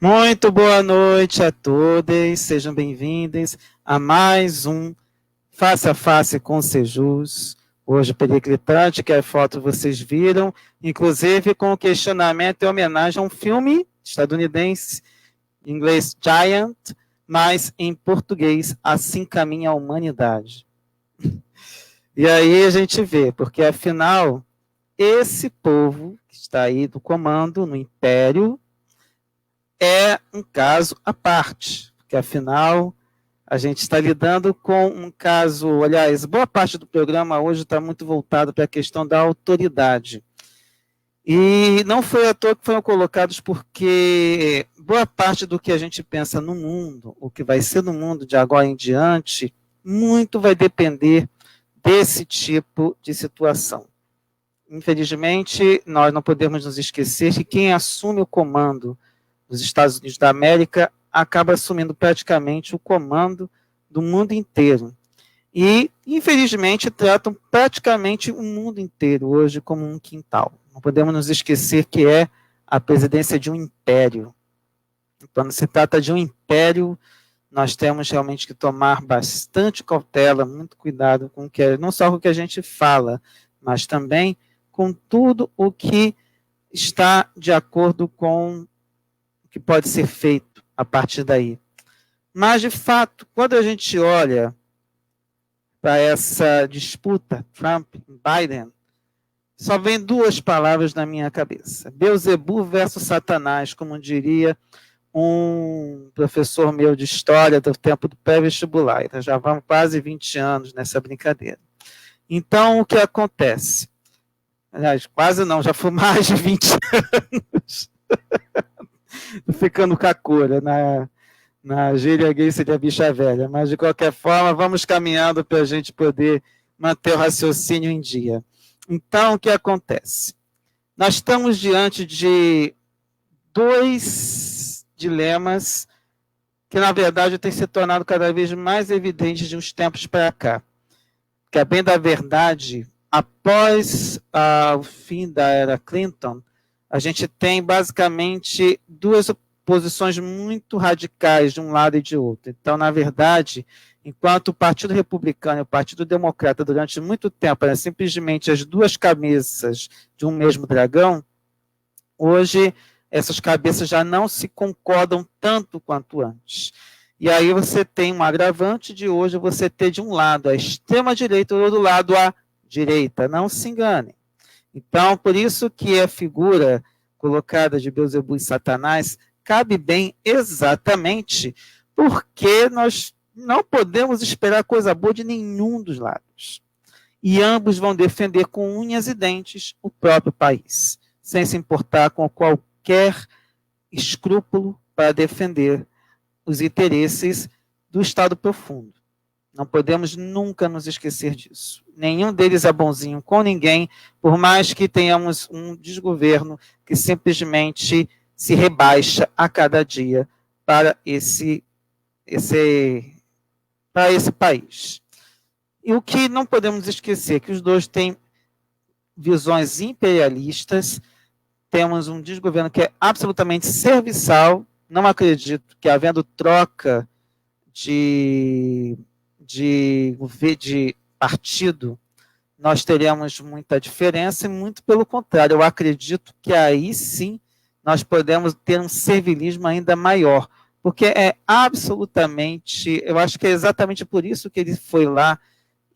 Muito boa noite a todos, sejam bem-vindos a mais um Face a Face com o Sejus. Hoje periclitante, que a foto vocês viram, inclusive com o questionamento em homenagem a um filme estadunidense, em inglês Giant, mas em português Assim Caminha a Humanidade. E aí a gente vê, porque afinal, esse povo que está aí do comando, no Império, é um caso à parte, porque afinal a gente está lidando com um caso, aliás, boa parte do programa hoje está muito voltado para a questão da autoridade. E não foi à toa que foram colocados, porque boa parte do que a gente pensa no mundo, o que vai ser no mundo de agora em diante, muito vai depender desse tipo de situação. Infelizmente, nós não podemos nos esquecer que quem assume o comando dos Estados Unidos da América acaba assumindo praticamente o comando do mundo inteiro. E, infelizmente, tratam praticamente o mundo inteiro hoje como um quintal. Não podemos nos esquecer que é a presidência de um império. Quando se trata de um império, nós temos realmente que tomar bastante cautela, muito cuidado com o que, não só com o que a gente fala, mas também com tudo o que está de acordo com o que pode ser feito a partir daí. Mas, de fato, quando a gente olha para essa disputa Trump-Biden, só vem duas palavras na minha cabeça. Beelzebub versus Satanás, como diria um professor meu de história do tempo do pré-vestibular. Então, já vão quase 20 anos nessa brincadeira. Então, o que acontece? Aliás, quase não, já foi mais de 20 anos. Ficando com a cor, na gíria gay seria bicha velha, mas de qualquer forma, vamos caminhando para a gente poder manter o raciocínio em dia. Então, o que acontece? Nós estamos diante de dois dilemas que, na verdade, têm se tornado cada vez mais evidentes de uns tempos para cá. Que, a bem da verdade, após o fim da era Clinton, a gente tem basicamente duas posições muito radicais de um lado e de outro. Então, na verdade, enquanto o Partido Republicano e o Partido Democrata, durante muito tempo, eram simplesmente as duas cabeças de um mesmo dragão, hoje essas cabeças já não se concordam tanto quanto antes. E aí você tem um agravante de hoje você ter de um lado a extrema-direita e do outro lado a direita. Não se enganem. Então, por isso que a figura colocada de Beelzebub e Satanás cabe bem exatamente porque nós não podemos esperar coisa boa de nenhum dos lados. E ambos vão defender com unhas e dentes o próprio país, sem se importar com qualquer escrúpulo para defender os interesses do Estado profundo. Não podemos nunca nos esquecer disso. Nenhum deles é bonzinho com ninguém, por mais que tenhamos um desgoverno que simplesmente se rebaixa a cada dia para esse país. E o que não podemos esquecer é que os dois têm visões imperialistas, temos um desgoverno que é absolutamente serviçal, não acredito que havendo troca de partido, nós teremos muita diferença, e muito pelo contrário, eu acredito que aí sim nós podemos ter um servilismo ainda maior, porque é absolutamente, eu acho que é exatamente por isso que ele foi lá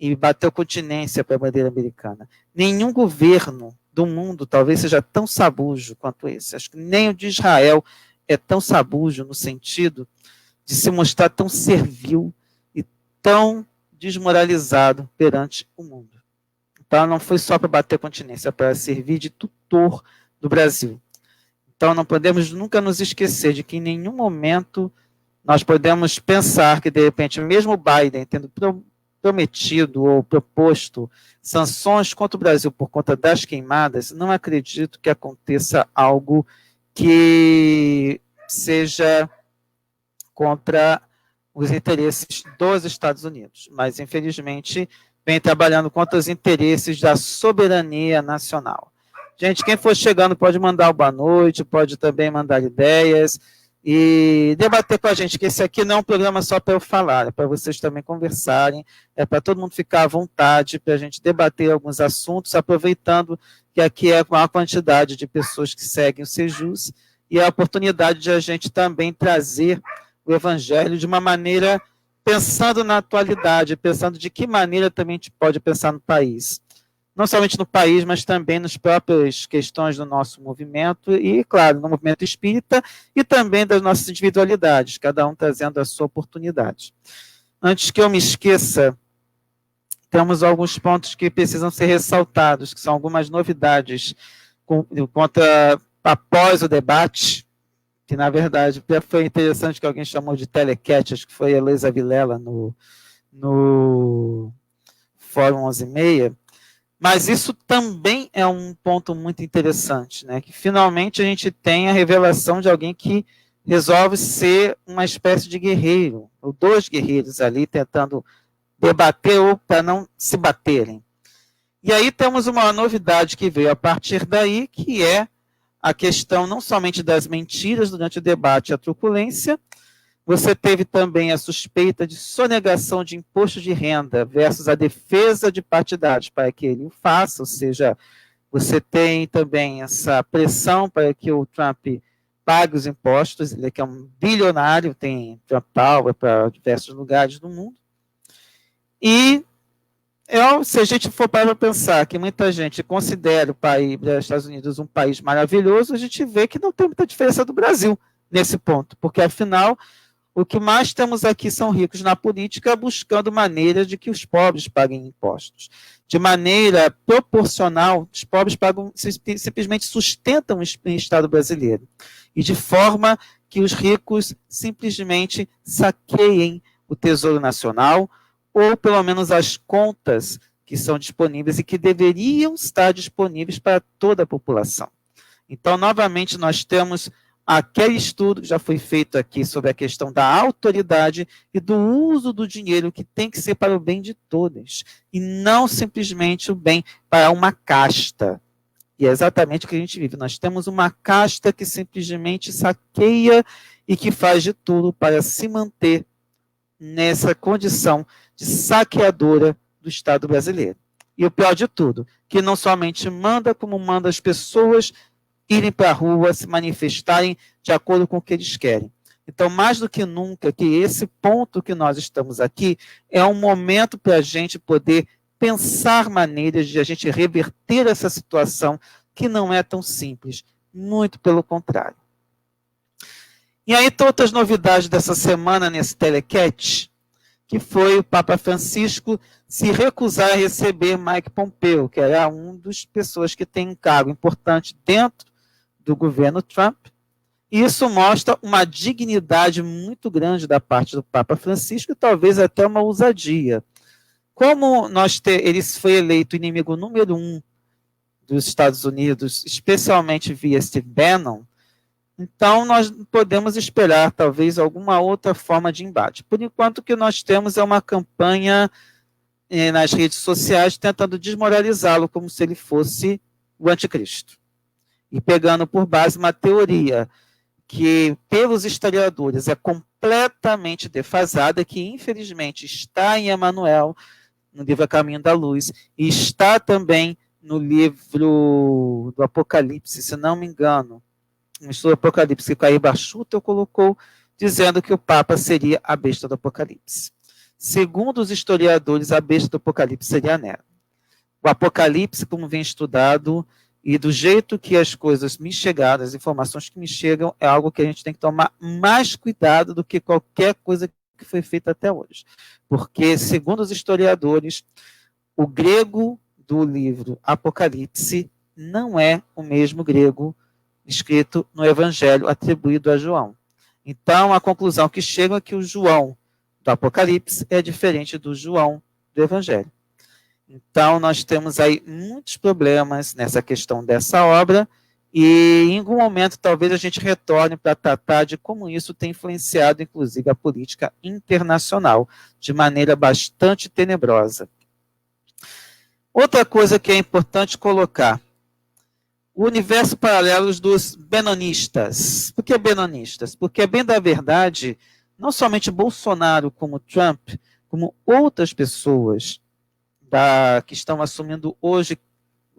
e bateu continência para a bandeira americana. Nenhum governo do mundo talvez seja tão sabujo quanto esse. Acho que nem o de Israel é tão sabujo no sentido de se mostrar tão servil e tão desmoralizado perante o mundo. Então, não foi só para bater continência, para servir de tutor do Brasil. Então, não podemos nunca nos esquecer de que em nenhum momento nós podemos pensar que, de repente, mesmo o Biden tendo prometido ou proposto sanções contra o Brasil por conta das queimadas, não acredito que aconteça algo que seja contra os interesses dos Estados Unidos, mas infelizmente vem trabalhando contra os interesses da soberania nacional. Gente, quem for chegando pode mandar o boa noite, pode também mandar ideias. e debater com a gente, que esse aqui não é um programa só para eu falar, é para vocês também conversarem, é para todo mundo ficar à vontade, para a gente debater alguns assuntos, aproveitando que aqui é uma quantidade de pessoas que seguem o Sejus, e a oportunidade de a gente também trazer o Evangelho de uma maneira pensando na atualidade, pensando de que maneira também a gente pode pensar no país. Não somente no país, mas também nas próprias questões do nosso movimento e, claro, no movimento espírita e também das nossas individualidades, cada um trazendo a sua oportunidade. Antes que eu me esqueça, temos alguns pontos que precisam ser ressaltados, que são algumas novidades após o debate, que, na verdade, até foi interessante que alguém chamou de telecat, acho que foi a Heloísa Vilela no Fórum 11h30, mas isso também é um ponto muito interessante, né? Que finalmente a gente tem a revelação de alguém que resolve ser uma espécie de guerreiro, ou dois guerreiros ali tentando debater ou para não se baterem. E aí temos uma novidade que veio a partir daí, que é a questão não somente das mentiras durante o debate e a truculência, você teve também a suspeita de sonegação de imposto de renda versus a defesa de partidários para que ele o faça, ou seja, você tem também essa pressão para que o Trump pague os impostos, ele que é um bilionário, tem Trump Tower para diversos lugares do mundo. E se a gente for para pensar que muita gente considera o país dos Estados Unidos um país maravilhoso, a gente vê que não tem muita diferença do Brasil nesse ponto, porque afinal o que mais temos aqui são ricos na política buscando maneiras de que os pobres paguem impostos. De maneira proporcional, os pobres pagam, simplesmente sustentam o Estado brasileiro. E de forma que os ricos simplesmente saqueiem o Tesouro Nacional, ou pelo menos as contas que são disponíveis e que deveriam estar disponíveis para toda a população. Então, novamente, nós temos aquele estudo que já foi feito aqui sobre a questão da autoridade e do uso do dinheiro que tem que ser para o bem de todos, e não simplesmente o bem para uma casta. E é exatamente o que a gente vive. Nós temos uma casta que simplesmente saqueia e que faz de tudo para se manter nessa condição de saqueadora do Estado brasileiro. E o pior de tudo, que não somente manda, como manda as pessoas irem para a rua, se manifestarem de acordo com o que eles querem. Então, mais do que nunca, que esse ponto que nós estamos aqui é um momento para a gente poder pensar maneiras de a gente reverter essa situação que não é tão simples, muito pelo contrário. E aí, outras novidades dessa semana nesse telecat, que foi o Papa Francisco se recusar a receber Mike Pompeo, que era uma das pessoas que tem um cargo importante dentro do governo Trump. E isso mostra uma dignidade muito grande da parte do Papa Francisco e talvez até uma ousadia. Como ele foi eleito inimigo número 1 dos Estados Unidos, especialmente via Steve Bannon, então nós podemos esperar talvez alguma outra forma de embate. Por enquanto o que nós temos é uma campanha nas redes sociais tentando desmoralizá-lo como se ele fosse o anticristo. E pegando por base uma teoria que, pelos historiadores, é completamente defasada, que infelizmente está em Emmanuel, no livro A Caminho da Luz, e está também no livro do Apocalipse, se não me engano, no estudo do Apocalipse, que o Caí Bachuta colocou, dizendo que o Papa seria a besta do Apocalipse. Segundo os historiadores, a besta do Apocalipse seria Nero. O Apocalipse, como vem estudado, e do jeito que as coisas me chegaram, as informações que me chegam, é algo que a gente tem que tomar mais cuidado do que qualquer coisa que foi feita até hoje. Porque, segundo os historiadores, o grego do livro Apocalipse não é o mesmo grego escrito no Evangelho atribuído a João. Então, a conclusão que chegam é que o João do Apocalipse é diferente do João do Evangelho. Então, nós temos aí muitos problemas nessa questão dessa obra e, em algum momento, talvez a gente retorne para tratar de como isso tem influenciado, inclusive, a política internacional, de maneira bastante tenebrosa. Outra coisa que é importante colocar, o universo paralelo dos benonistas. Por que benonistas? Porque, bem da verdade, não somente Bolsonaro como Trump, como outras pessoas que estão assumindo hoje,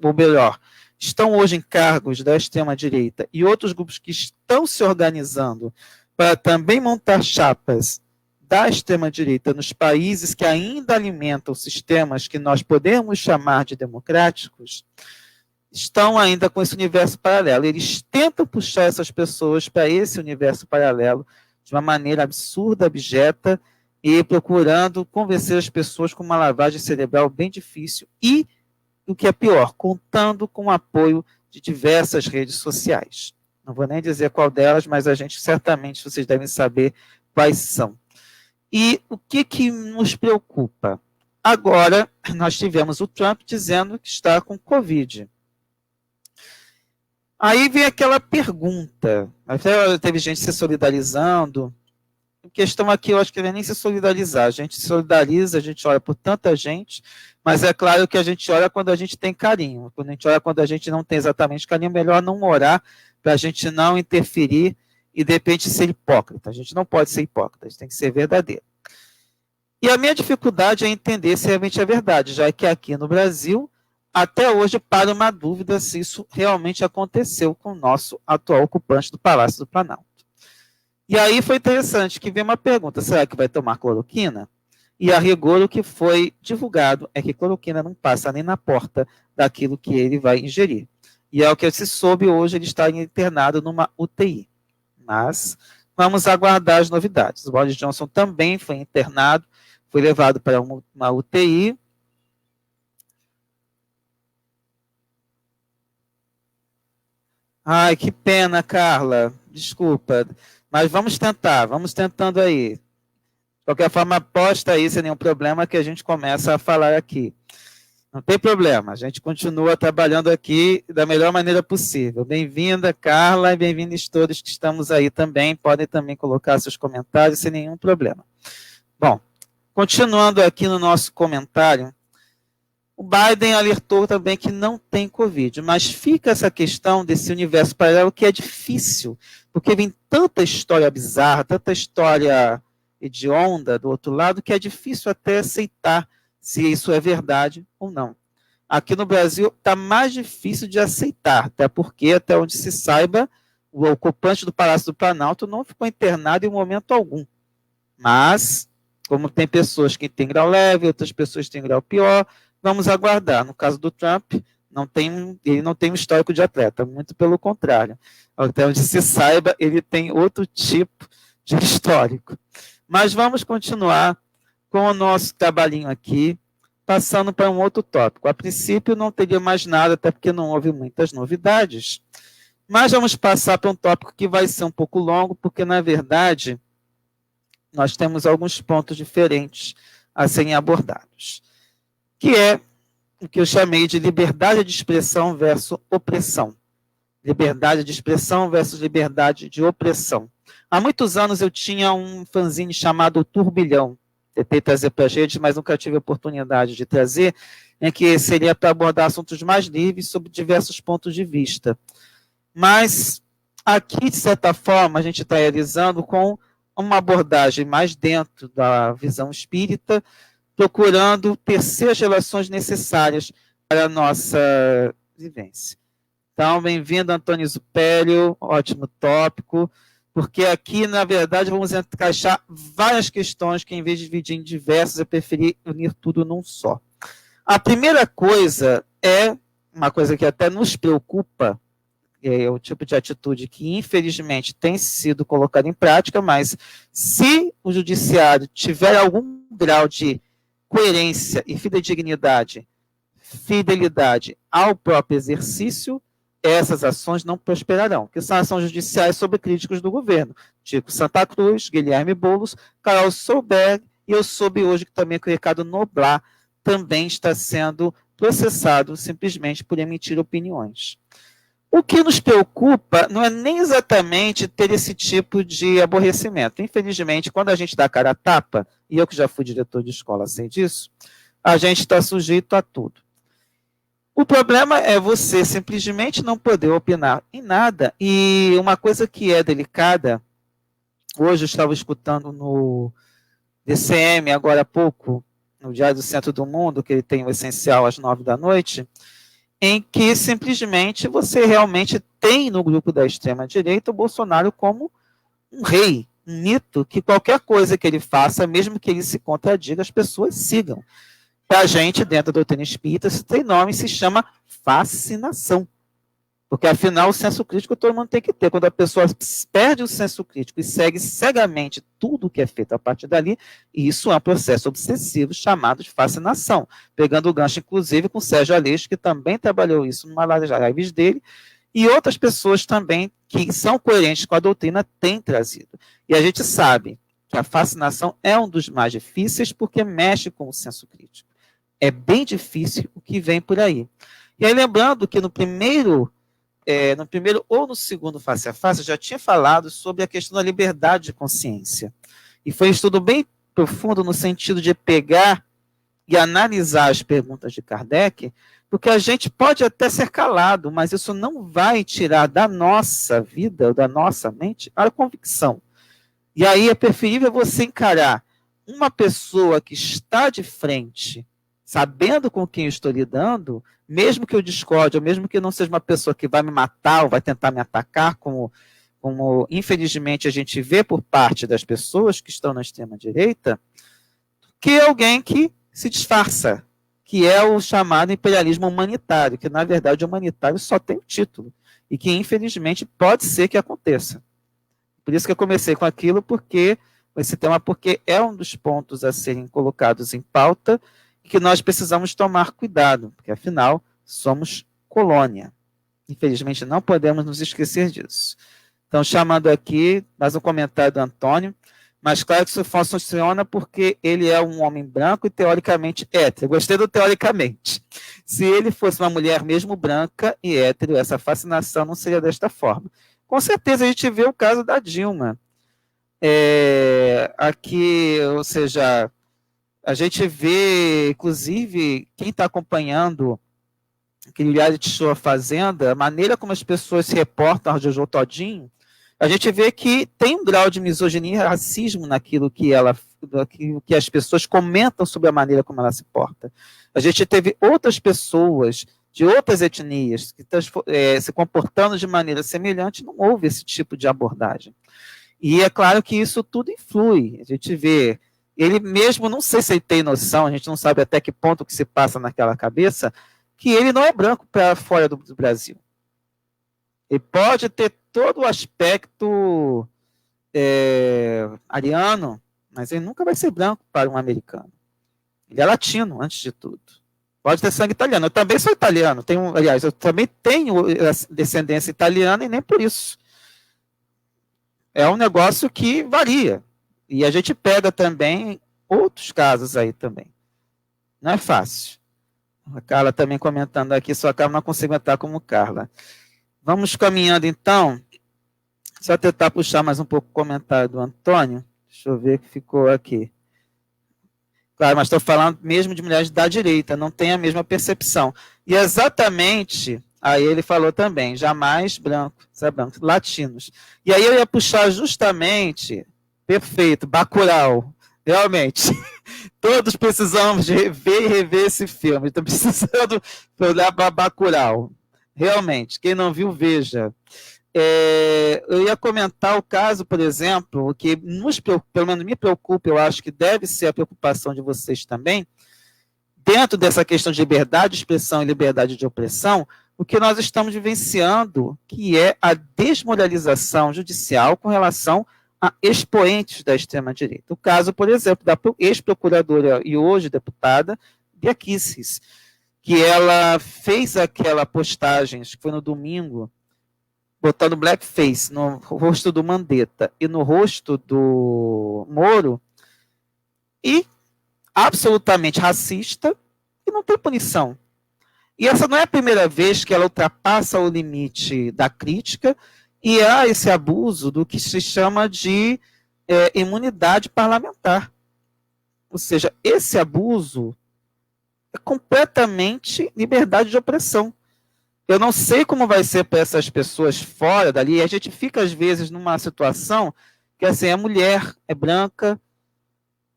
ou melhor, estão hoje em cargos da extrema-direita e outros grupos que estão se organizando para também montar chapas da extrema-direita nos países que ainda alimentam sistemas que nós podemos chamar de democráticos, estão ainda com esse universo paralelo. Eles tentam puxar essas pessoas para esse universo paralelo de uma maneira absurda, abjeta, e procurando convencer as pessoas com uma lavagem cerebral bem difícil e, o que é pior, contando com o apoio de diversas redes sociais. Não vou nem dizer qual delas, mas a gente certamente, vocês devem saber quais são. E o que nos preocupa? Agora, nós tivemos o Trump dizendo que está com Covid. Aí vem aquela pergunta, até teve gente se solidarizando. A questão aqui, eu acho que não é nem se solidarizar. A gente se solidariza, a gente olha por tanta gente, mas é claro que a gente olha quando a gente tem carinho. Quando a gente olha quando a gente não tem exatamente carinho, é melhor não orar para a gente não interferir e, de repente, ser hipócrita. A gente não pode ser hipócrita, a gente tem que ser verdadeiro. E a minha dificuldade é entender se realmente é verdade, já que aqui no Brasil, até hoje, para uma dúvida se isso realmente aconteceu com o nosso atual ocupante do Palácio do Planalto. E aí foi interessante que veio uma pergunta, será que vai tomar cloroquina? E a rigor o que foi divulgado é que cloroquina não passa nem na porta daquilo que ele vai ingerir. E ao que se soube hoje, ele está internado numa UTI. Mas vamos aguardar as novidades. O Boris Johnson também foi internado, foi levado para uma UTI. Ai, que pena, Carla. Desculpa. Mas vamos tentar, vamos tentando aí. De qualquer forma, posta aí, sem nenhum problema, que a gente começa a falar aqui. Não tem problema, a gente continua trabalhando aqui da melhor maneira possível. Bem-vinda, Carla, e bem-vindos todos que estamos aí também. Podem também colocar seus comentários sem nenhum problema. Bom, continuando aqui no nosso comentário, o Biden alertou também que não tem Covid, mas fica essa questão desse universo paralelo que é difícil, porque vem tanta história bizarra, tanta história hedionda do outro lado, que é difícil até aceitar se isso é verdade ou não. Aqui no Brasil está mais difícil de aceitar, até porque, até onde se saiba, o ocupante do Palácio do Planalto não ficou internado em momento algum. Mas, como tem pessoas que têm grau leve, outras pessoas têm grau pior, vamos aguardar. No caso do Trump, ele não tem um histórico de atleta, muito pelo contrário. Até onde se saiba, ele tem outro tipo de histórico. Mas vamos continuar com o nosso trabalhinho aqui, passando para um outro tópico. A princípio não teria mais nada, até porque não houve muitas novidades. Mas vamos passar para um tópico que vai ser um pouco longo, porque, na verdade, nós temos alguns pontos diferentes a serem abordados, que é o que eu chamei de liberdade de expressão versus opressão. Liberdade de expressão versus liberdade de opressão. Há muitos anos eu tinha um fanzine chamado Turbilhão. Tentei trazer para a gente, mas nunca tive a oportunidade de trazer, em que seria para abordar assuntos mais livres sobre diversos pontos de vista. Mas aqui, de certa forma, a gente está realizando com uma abordagem mais dentro da visão espírita, procurando tecer as relações necessárias para a nossa vivência. Então, bem-vindo, Antônio Zupélio, ótimo tópico, porque aqui, na verdade, vamos encaixar várias questões que, em vez de dividir em diversas, eu preferi unir tudo num só. A primeira coisa é uma coisa que até nos preocupa, é o tipo de atitude que, infelizmente, tem sido colocada em prática, mas se o judiciário tiver algum grau de coerência e fidelidade ao próprio exercício, essas ações não prosperarão, que são ações judiciais sobre críticos do governo, tipo Santa Cruz, Guilherme Boulos, Carol Solberg, e eu soube hoje que também o Ricardo Noblat também está sendo processado simplesmente por emitir opiniões. O que nos preocupa não é nem exatamente ter esse tipo de aborrecimento. Infelizmente, quando a gente dá cara a tapa, e eu que já fui diretor de escola sei disso, a gente está sujeito a tudo. O problema é você simplesmente não poder opinar em nada. E uma coisa que é delicada, hoje eu estava escutando no DCM, agora há pouco, no Diário do Centro do Mundo, que ele tem o Essencial às 9 da noite, em que simplesmente você realmente tem no grupo da extrema-direita o Bolsonaro como um rei, um mito, que qualquer coisa que ele faça, mesmo que ele se contradiga, as pessoas sigam. Para a gente, dentro da doutrina espírita, isso tem nome, se chama fascinação. Porque, afinal, o senso crítico todo mundo tem que ter. Quando a pessoa perde o senso crítico e segue cegamente tudo o que é feito a partir dali, isso é um processo obsessivo chamado de fascinação. Pegando o gancho, inclusive, com o Sérgio Aleixo, que também trabalhou isso numa das lives dele, e outras pessoas também que são coerentes com a doutrina têm trazido. E a gente sabe que a fascinação é um dos mais difíceis porque mexe com o senso crítico. É bem difícil o que vem por aí. E aí, lembrando que no primeiro ou no segundo Face a Face, eu já tinha falado sobre a questão da liberdade de consciência. E foi um estudo bem profundo no sentido de pegar e analisar as perguntas de Kardec, porque a gente pode até ser calado, mas isso não vai tirar da nossa vida, ou da nossa mente, a convicção. E aí é preferível você encarar uma pessoa que está de frente, sabendo com quem eu estou lidando, mesmo que eu discorde, ou mesmo que não seja uma pessoa que vai me matar ou vai tentar me atacar, como infelizmente a gente vê por parte das pessoas que estão na extrema-direita, que alguém que se disfarça, que é o chamado imperialismo humanitário, que na verdade o humanitário só tem o título, e que infelizmente pode ser que aconteça. Por isso que eu comecei com aquilo, porque esse tema, porque é um dos pontos a serem colocados em pauta, e que nós precisamos tomar cuidado, porque afinal somos colônia. Infelizmente não podemos nos esquecer disso. Então, chamando aqui, mais um comentário do Antônio, mas claro que isso funciona porque ele é um homem branco e teoricamente hétero. Gostei do teoricamente. Se ele fosse uma mulher mesmo branca e hétero, essa fascinação não seria desta forma. Com certeza a gente vê o caso da Dilma. Aqui, ou seja, a gente vê, inclusive, quem está acompanhando aquele reality show A Fazenda, a maneira como as pessoas se reportam ao Jojo Todinho, a gente vê que tem um grau de misoginia e racismo naquilo que as pessoas comentam sobre a maneira como ela se porta. A gente teve outras pessoas de outras etnias que se comportando de maneira semelhante, não houve esse tipo de abordagem. E é claro que isso tudo influi. A gente vê, ele mesmo, não sei se ele tem noção, a gente não sabe até que ponto que se passa naquela cabeça, que ele não é branco para fora do Brasil. Ele pode ter todo o aspecto ariano, mas ele nunca vai ser branco para um americano. Ele é latino, antes de tudo. Pode ter sangue italiano. Eu também sou italiano. Aliás, eu também tenho descendência italiana e nem por isso. É um negócio que varia. E a gente pega também outros casos aí também. Não é fácil. A Carla também comentando aqui, só a Carla não consigo entrar como Carla. Vamos caminhando então. Só tentar puxar mais um pouco o comentário do Antônio. Deixa eu ver o que ficou aqui. Claro, mas estou falando mesmo de mulheres da direita, não tem a mesma percepção. E exatamente, aí ele falou também, jamais brancos, latinos. E aí eu ia puxar justamente, perfeito, Bacurau, realmente. Todos precisamos de ver e rever esse filme. Estou precisando olhar para Bacurau. Realmente, quem não viu, veja. Eu ia comentar o caso, por exemplo, que pelo menos me preocupa, eu acho que deve ser a preocupação de vocês também, dentro dessa questão de liberdade de expressão e liberdade de opressão, o que nós estamos vivenciando, que é a desmoralização judicial com relação a expoentes da extrema-direita. O caso, por exemplo, da ex-procuradora e hoje deputada, Bia Kicis, que ela fez aquela postagem, acho que foi no domingo, botando blackface no rosto do Mandetta e no rosto do Moro, e absolutamente racista, e não tem punição. E essa não é a primeira vez que ela ultrapassa o limite da crítica, e há esse abuso do que se chama de imunidade parlamentar. Ou seja, esse abuso é completamente liberdade de opressão. Eu não sei como vai ser para essas pessoas fora dali, a gente fica, às vezes, numa situação que, assim, é mulher, é branca,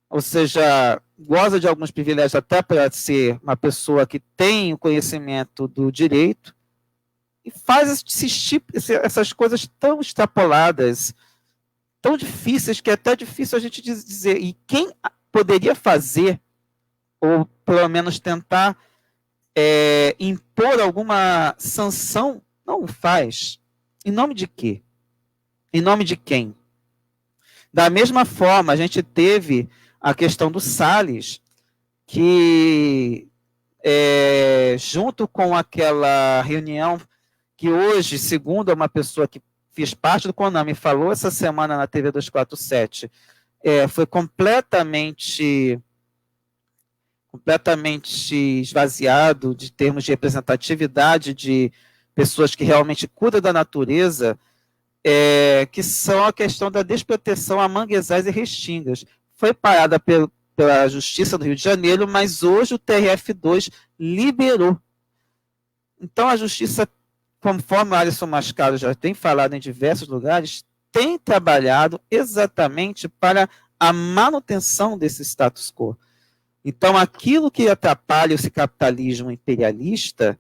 ou seja, goza de alguns privilégios até para ser uma pessoa que tem o conhecimento do direito, e faz essas coisas tão extrapoladas, tão difíceis, que é até difícil a gente dizer. E quem poderia fazer, ou pelo menos tentar impor alguma sanção, não o faz. Em nome de quê? Em nome de quem? Da mesma forma, a gente teve a questão do Salles, que junto com aquela reunião que hoje, segundo uma pessoa que fez parte do CONAME, falou essa semana na TV 247, foi completamente esvaziado de termos de representatividade de pessoas que realmente cuidam da natureza, que são a questão da desproteção a manguezais e restingas. Foi parada pela Justiça do Rio de Janeiro, mas hoje o TRF2 liberou. Então a Justiça, conforme o Alisson Mascaro já tem falado em diversos lugares, tem trabalhado exatamente para a manutenção desse status quo. Então, aquilo que atrapalha esse capitalismo imperialista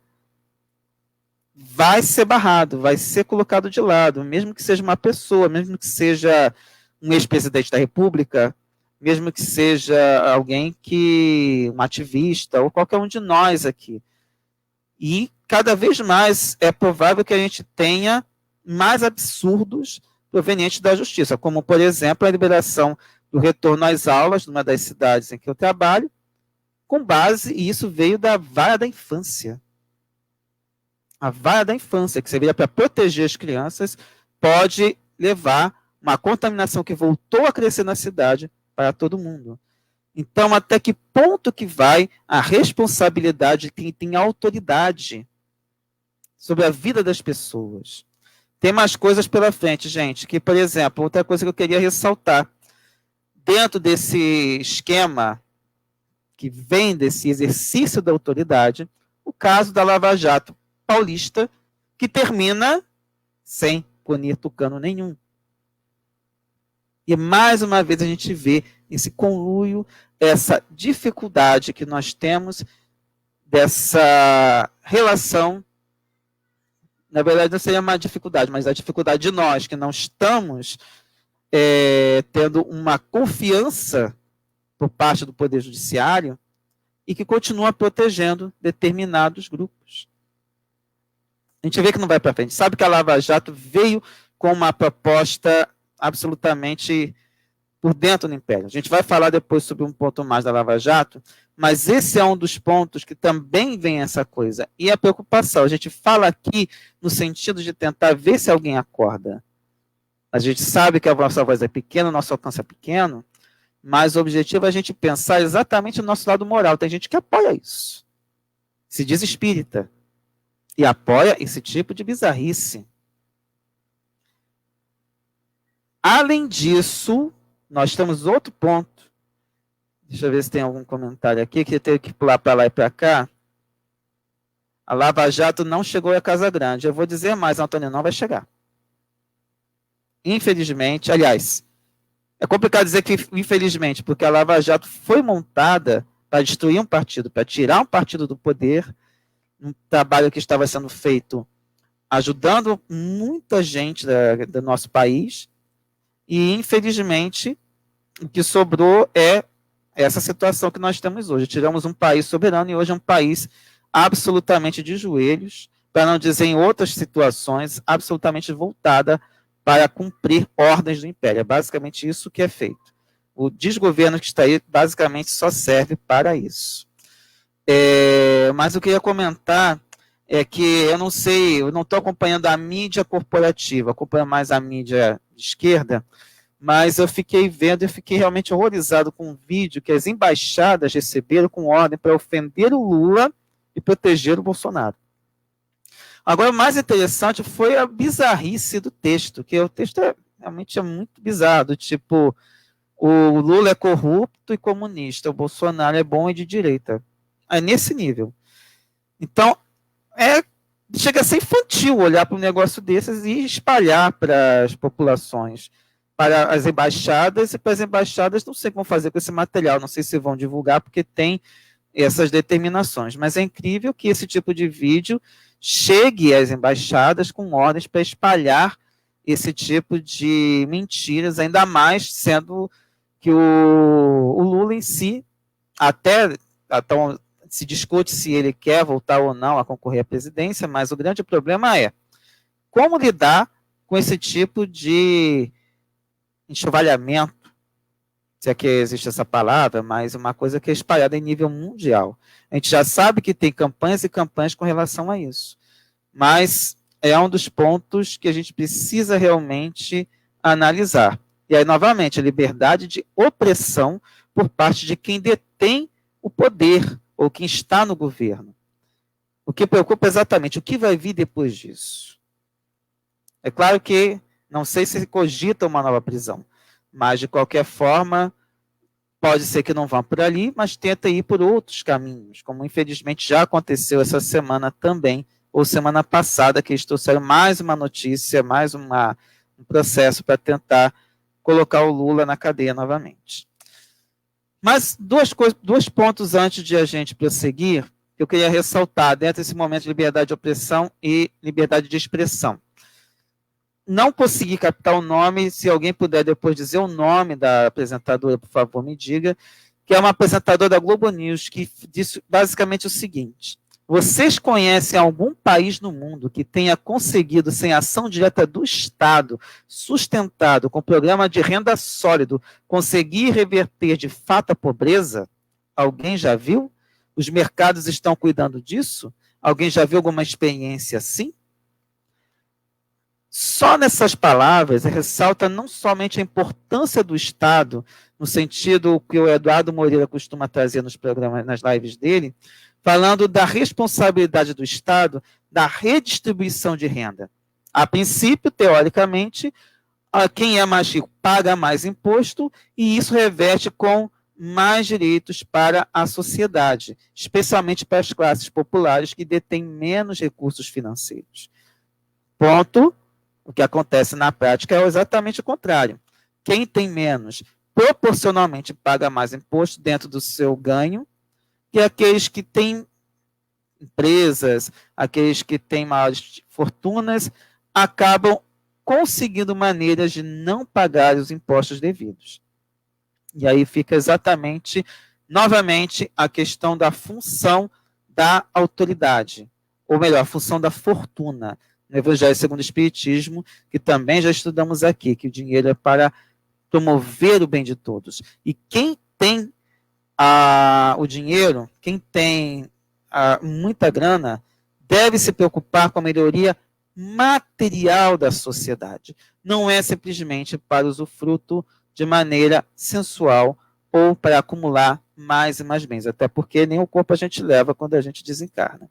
vai ser barrado, vai ser colocado de lado, mesmo que seja uma pessoa, mesmo que seja um ex-presidente da República, mesmo que seja alguém um ativista, ou qualquer um de nós aqui. E cada vez mais é provável que a gente tenha mais absurdos provenientes da justiça, como, por exemplo, a liberação do retorno às aulas numa das cidades em que eu trabalho, com base, e isso veio da vara da infância. A vara da infância, que servia para proteger as crianças, pode levar uma contaminação que voltou a crescer na cidade para todo mundo. Então, até que ponto que vai a responsabilidade de quem tem autoridade sobre a vida das pessoas? Tem mais coisas pela frente, gente, que, por exemplo, outra coisa que eu queria ressaltar, dentro desse esquema que vem desse exercício da autoridade, o caso da Lava Jato paulista, que termina sem punir tucano nenhum. E mais uma vez a gente vê esse conluio, essa dificuldade que nós temos dessa relação. Na verdade, não seria uma dificuldade, mas a dificuldade de nós, que não estamos tendo uma confiança por parte do Poder Judiciário e que continua protegendo determinados grupos. A gente vê que não vai para frente. Sabe que a Lava Jato veio com uma proposta absolutamente por dentro do Império. A gente vai falar depois sobre um ponto mais da Lava Jato, mas esse é um dos pontos que também vem essa coisa. E a preocupação, a gente fala aqui no sentido de tentar ver se alguém acorda. A gente sabe que a nossa voz é pequena, o nosso alcance é pequeno, mas o objetivo é a gente pensar exatamente no nosso lado moral. Tem gente que apoia isso. Se diz espírita. E apoia esse tipo de bizarrice. Além disso, nós temos outro ponto. Deixa eu ver se tem algum comentário aqui, que eu tenho que pular para lá e para cá. A Lava Jato não chegou à Casa Grande. Eu vou dizer mais, Antônio, não vai chegar. Infelizmente, aliás, é complicado dizer que infelizmente, porque a Lava Jato foi montada para destruir um partido, para tirar um partido do poder, um trabalho que estava sendo feito ajudando muita gente do nosso país, e infelizmente o que sobrou é essa situação que nós temos hoje. Tiramos um país soberano e hoje é um país absolutamente de joelhos, para não dizer em outras situações, absolutamente voltada para cumprir ordens do Império. É basicamente isso que é feito. O desgoverno que está aí basicamente só serve para isso. Mas eu queria comentar que eu não sei, eu não estou acompanhando a mídia corporativa, acompanho mais a mídia de esquerda, mas eu fiquei vendo e fiquei realmente horrorizado com um vídeo que as embaixadas receberam com ordem para ofender o Lula e proteger o Bolsonaro. Agora, o mais interessante foi a bizarrice do texto, que o texto realmente é muito bizarro, tipo, o Lula é corrupto e comunista, o Bolsonaro é bom e de direita. É nesse nível. Então, chega a ser infantil olhar para um negócio desses e espalhar para as populações, para as embaixadas, e para as embaixadas não sei como fazer com esse material, não sei se vão divulgar, porque tem essas determinações, mas é incrível que esse tipo de vídeo chegue às embaixadas com ordens para espalhar esse tipo de mentiras, ainda mais sendo que o Lula em si, até se discute se ele quer voltar ou não a concorrer à presidência, mas o grande problema é como lidar com esse tipo de enxovalhamento, se é que existe essa palavra, mas uma coisa que é espalhada em nível mundial. A gente já sabe que tem campanhas e campanhas com relação a isso, mas é um dos pontos que a gente precisa realmente analisar. E aí, novamente, a liberdade de opressão por parte de quem detém o poder, ou quem está no governo. O que preocupa é exatamente o que vai vir depois disso. É claro que não sei se cogita uma nova prisão, mas de qualquer forma pode ser que não vá por ali, mas tenta ir por outros caminhos, como infelizmente já aconteceu essa semana também, ou semana passada, que eles trouxeram mais uma notícia, mais um processo para tentar colocar o Lula na cadeia novamente. Mas dois pontos antes de a gente prosseguir, que eu queria ressaltar dentro desse momento de liberdade de opressão e liberdade de expressão. Não consegui captar o nome, se alguém puder depois dizer o nome da apresentadora, por favor, me diga, que é uma apresentadora da Globo News, que disse basicamente o seguinte: vocês conhecem algum país no mundo que tenha conseguido, sem ação direta do Estado, sustentado com programa de renda sólido, conseguir reverter de fato a pobreza? Alguém já viu? Os mercados estão cuidando disso? Alguém já viu alguma experiência assim? Só nessas palavras ressalta não somente a importância do Estado, no sentido que o Eduardo Moreira costuma trazer nos programas, nas lives dele, falando da responsabilidade do Estado da redistribuição de renda. A princípio, teoricamente, quem é mais rico paga mais imposto e isso reverte com mais direitos para a sociedade, especialmente para as classes populares que detêm menos recursos financeiros. Ponto. O que acontece na prática é exatamente o contrário. Quem tem menos, proporcionalmente paga mais imposto dentro do seu ganho, e aqueles que têm empresas, aqueles que têm maiores fortunas, acabam conseguindo maneiras de não pagar os impostos devidos. E aí fica exatamente, novamente, a questão da função da autoridade, ou melhor, a função da fortuna. No Evangelho segundo o Espiritismo, que também já estudamos aqui, que o dinheiro é para promover o bem de todos. E quem tem o dinheiro, quem tem muita grana, deve se preocupar com a melhoria material da sociedade. Não é simplesmente para usufruto de maneira sensual ou para acumular mais e mais bens, até porque nem o corpo a gente leva quando a gente desencarna.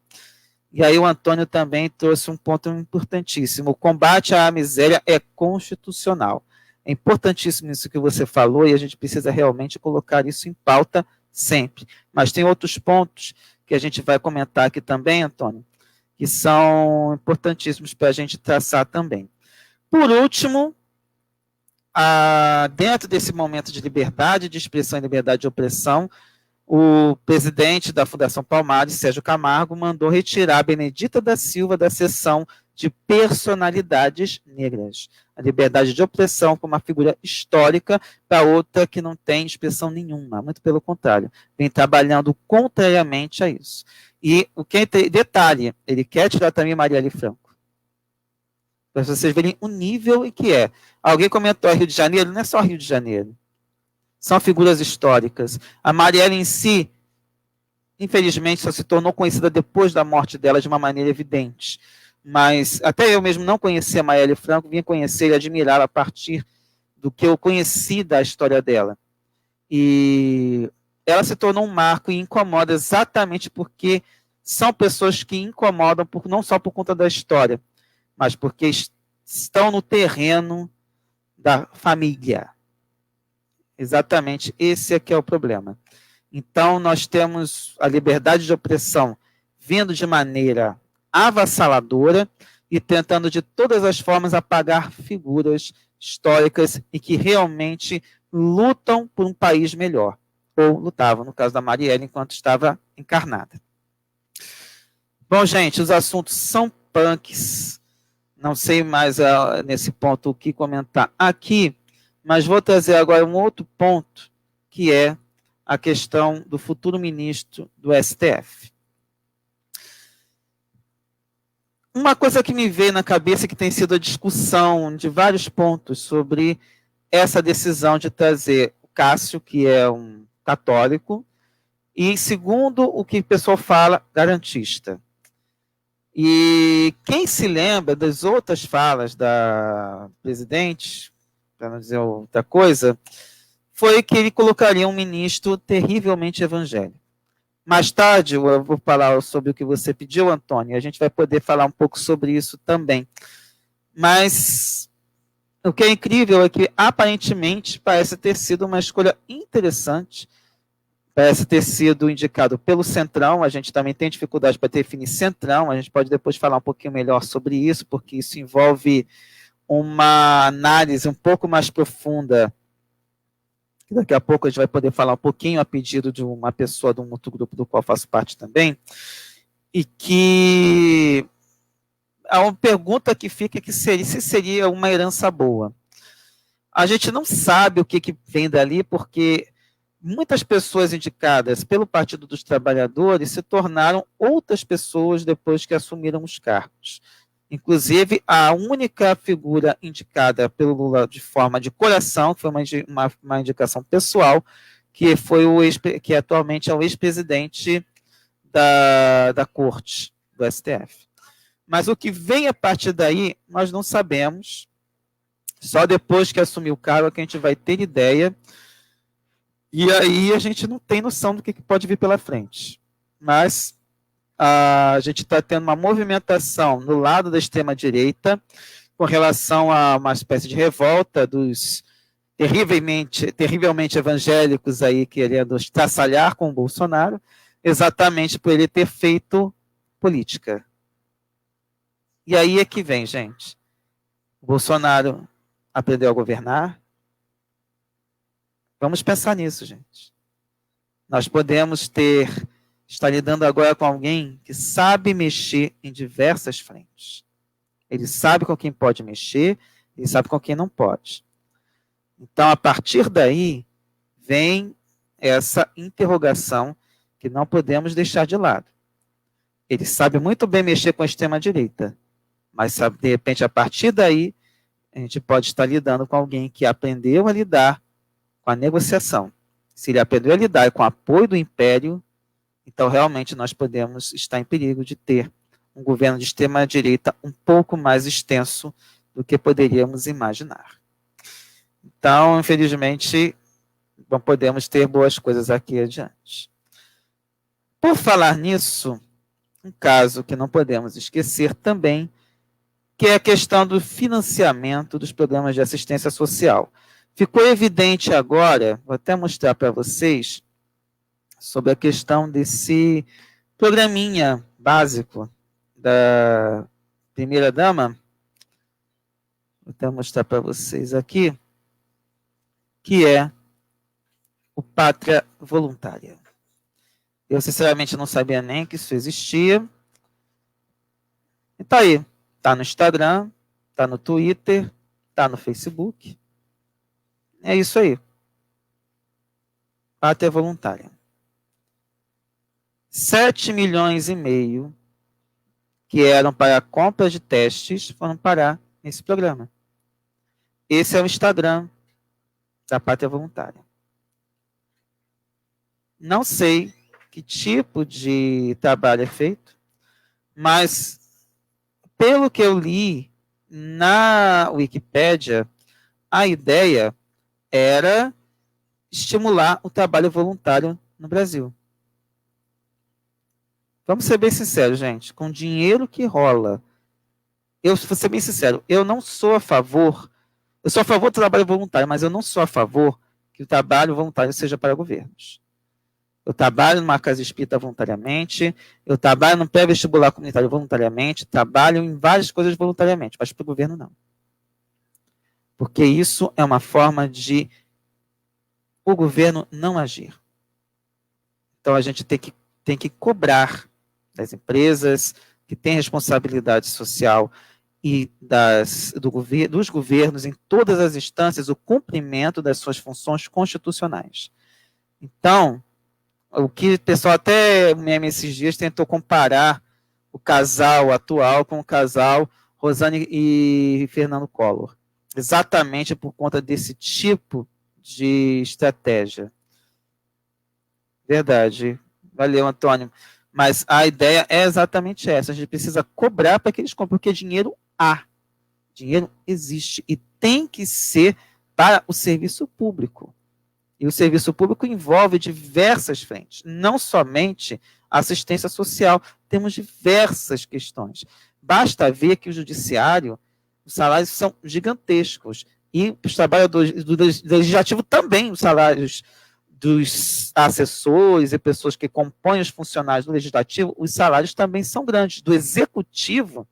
E aí o Antônio também trouxe um ponto importantíssimo. O combate à miséria é constitucional. É importantíssimo isso que você falou e a gente precisa realmente colocar isso em pauta sempre. Mas tem outros pontos que a gente vai comentar aqui também, Antônio, que são importantíssimos para a gente traçar também. Por último, dentro desse momento de liberdade de expressão e liberdade de opressão, o presidente da Fundação Palmares, Sérgio Camargo, mandou retirar a Benedita da Silva da seção de personalidades negras. A liberdade de opressão como uma figura histórica para outra que não tem expressão nenhuma, muito pelo contrário, vem trabalhando contrariamente a isso. E o que detalhe, ele quer tirar também Marielle Franco. Para vocês verem o nível em que é. Alguém comentou Rio de Janeiro, não é só Rio de Janeiro. São figuras históricas. A Marielle em si, infelizmente, só se tornou conhecida depois da morte dela de uma maneira evidente. Mas até eu mesmo não conhecia a Marielle Franco, vim conhecer e admirá-la a partir do que eu conheci da história dela. E ela se tornou um marco e incomoda exatamente porque são pessoas que incomodam não só por conta da história, mas porque estão no terreno da família. Exatamente, esse é que é o problema. Então, nós temos a liberdade de opressão vindo de maneira avassaladora e tentando de todas as formas apagar figuras históricas e que realmente lutam por um país melhor, ou lutavam, no caso da Marielle, enquanto estava encarnada. Bom, gente, os assuntos são punks, não sei mais nesse ponto o que comentar aqui, mas vou trazer agora um outro ponto, que é a questão do futuro ministro do STF. Uma coisa que me veio na cabeça, que tem sido a discussão de vários pontos sobre essa decisão de trazer o Cássio, que é um católico, e, segundo o que o pessoal fala, garantista. E quem se lembra das outras falas da presidente, para não dizer outra coisa, foi que ele colocaria um ministro terrivelmente evangélico. Mais tarde, eu vou falar sobre o que você pediu, Antônio, e a gente vai poder falar um pouco sobre isso também. Mas o que é incrível é que, aparentemente, parece ter sido uma escolha interessante, parece ter sido indicado pelo Centrão. A gente também tem dificuldade para definir Centrão, a gente pode depois falar um pouquinho melhor sobre isso, porque isso envolve uma análise um pouco mais profunda. Daqui a pouco a gente vai poder falar um pouquinho a pedido de uma pessoa de um outro grupo do qual faço parte também, e que há uma pergunta que fica que se seria uma herança boa. A gente não sabe o que vem dali, porque muitas pessoas indicadas pelo Partido dos Trabalhadores se tornaram outras pessoas depois que assumiram os cargos. Inclusive, a única figura indicada pelo Lula de forma de coração, que foi uma indicação pessoal, que foi que atualmente é o ex-presidente da Corte, do STF. Mas o que vem a partir daí, nós não sabemos. Só depois que assumir o cargo que a gente vai ter ideia. E aí a gente não tem noção do que pode vir pela frente. Mas a gente está tendo uma movimentação no lado da extrema-direita com relação a uma espécie de revolta dos terrivelmente evangélicos aí querendo estraçalhar com o Bolsonaro, exatamente por ele ter feito política. E aí é que vem, gente. O Bolsonaro aprendeu a governar? Vamos pensar nisso, gente. Nós podemos estar lidando agora com alguém que sabe mexer em diversas frentes. Ele sabe com quem pode mexer, ele sabe com quem não pode. Então, a partir daí, vem essa interrogação que não podemos deixar de lado. Ele sabe muito bem mexer com a extrema-direita, mas, sabe, de repente, a partir daí, a gente pode estar lidando com alguém que aprendeu a lidar com a negociação. Se ele aprendeu a lidar com o apoio do império, então realmente nós podemos estar em perigo de ter um governo de extrema-direita um pouco mais extenso do que poderíamos imaginar. Então, infelizmente, não podemos ter boas coisas aqui adiante. Por falar nisso, um caso que não podemos esquecer também, que é a questão do financiamento dos programas de assistência social. Ficou evidente agora, vou até mostrar para vocês, sobre a questão desse programinha básico da primeira-dama. Vou até mostrar para vocês aqui, que é o Pátria Voluntária. Eu, sinceramente, não sabia nem que isso existia. E tá aí. Tá no Instagram, tá no Twitter, tá no Facebook. É isso aí. Pátria Voluntária. 7,5 milhões que eram para a compra de testes foram parar nesse programa. Esse é o Instagram da Pátria Voluntária. Não sei que tipo de trabalho é feito, mas pelo que eu li na Wikipédia, a ideia era estimular o trabalho voluntário no Brasil. Vamos ser bem sinceros, gente. Com o dinheiro que rola, eu vou ser bem sincero, eu não sou a favor, eu sou a favor do trabalho voluntário, mas eu não sou a favor que o trabalho voluntário seja para governos. Eu trabalho numa casa espírita voluntariamente, eu trabalho num pré-vestibular comunitário voluntariamente, trabalho em várias coisas voluntariamente, mas para o governo não. Porque isso é uma forma de o governo não agir. Então a gente tem que cobrar das empresas que têm responsabilidade social e dos governos em todas as instâncias o cumprimento das suas funções constitucionais. Então, o que o pessoal até meme esses dias tentou comparar o casal atual com o casal Rosane e Fernando Collor, exatamente por conta desse tipo de estratégia. Verdade. Valeu, Antônio. Mas a ideia é exatamente essa. A gente precisa cobrar para que eles comprem, porque dinheiro há. Dinheiro existe e tem que ser para o serviço público. E o serviço público envolve diversas frentes, não somente assistência social. Temos diversas questões. Basta ver que o judiciário, os salários são gigantescos. E os trabalhadores do legislativo também, os salários dos assessores e pessoas que compõem os funcionários do legislativo, os salários também são grandes. Do executivo,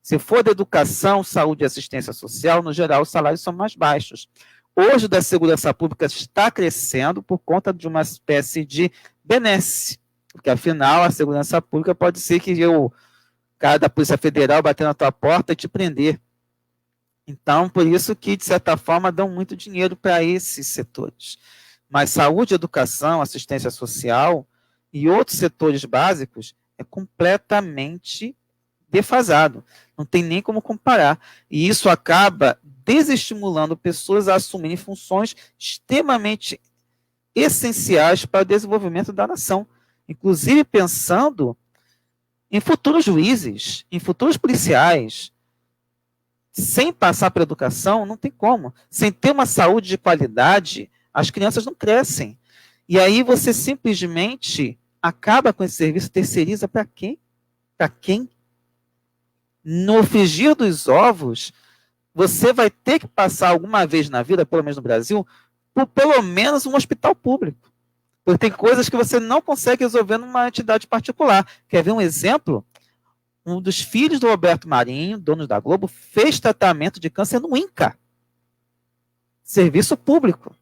se for da educação, saúde e assistência social, no geral, os salários são mais baixos. Hoje, o da segurança pública está crescendo por conta de uma espécie de benesse, porque, afinal, a segurança pública pode ser que o cara da Polícia Federal bater na tua porta e te prender. Então, por isso que, de certa forma, dão muito dinheiro para esses setores. Mas saúde, educação, assistência social e outros setores básicos é completamente defasado. Não tem nem como comparar. E isso acaba desestimulando pessoas a assumirem funções extremamente essenciais para o desenvolvimento da nação. Inclusive pensando em futuros juízes, em futuros policiais. Sem passar pela educação, não tem como. Sem ter uma saúde de qualidade, as crianças não crescem. E aí você simplesmente acaba com esse serviço, terceiriza para quem? Para quem? No frigir dos ovos, você vai ter que passar alguma vez na vida, pelo menos no Brasil, por pelo menos um hospital público. Porque tem coisas que você não consegue resolver numa entidade particular. Quer ver um exemplo? Um dos filhos do Roberto Marinho, dono da Globo, fez tratamento de câncer no INCA. Serviço público.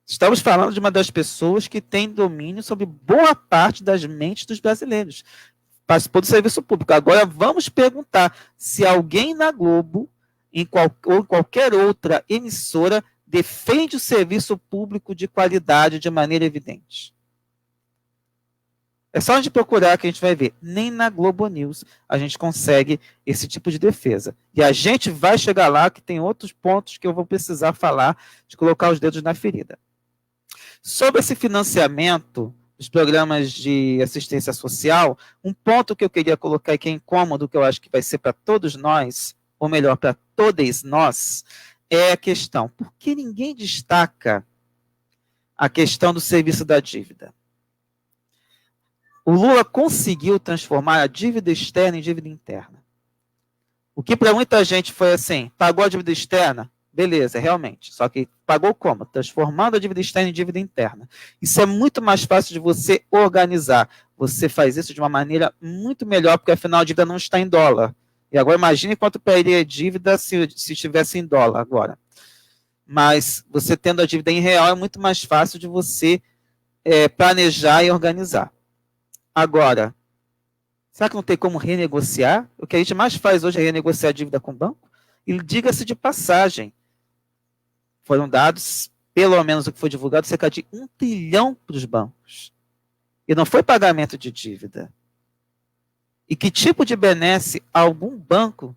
Estamos falando de uma das pessoas que tem domínio sobre boa parte das mentes dos brasileiros. Participou do serviço público. Agora vamos perguntar se alguém na Globo ou em qualquer outra emissora defende o serviço público de qualidade de maneira evidente. É só a gente procurar que a gente vai ver. Nem na Globo News a gente consegue esse tipo de defesa. E a gente vai chegar lá que tem outros pontos que eu vou precisar falar, de colocar os dedos na ferida. Sobre esse financiamento dos programas de assistência social, um ponto que eu queria colocar e que é incômodo, que eu acho que vai ser para todos nós, ou melhor, para todas nós, é a questão, por que ninguém destaca a questão do serviço da dívida? O Lula conseguiu transformar a dívida externa em dívida interna. O que para muita gente foi assim, pagou a dívida externa, beleza, realmente. Só que pagou como? Transformando a dívida externa em dívida interna. Isso é muito mais fácil de você organizar. Você faz isso de uma maneira muito melhor, porque afinal a dívida não está em dólar. E agora imagine quanto perderia a dívida se estivesse em dólar agora. Mas você tendo a dívida em real é muito mais fácil de você planejar e organizar. Agora, será que não tem como renegociar? O que a gente mais faz hoje é renegociar a dívida com o banco? E diga-se de passagem, foram dados, pelo menos o que foi divulgado, cerca de 1 trilhão para os bancos. E não foi pagamento de dívida. E que tipo de benesse algum banco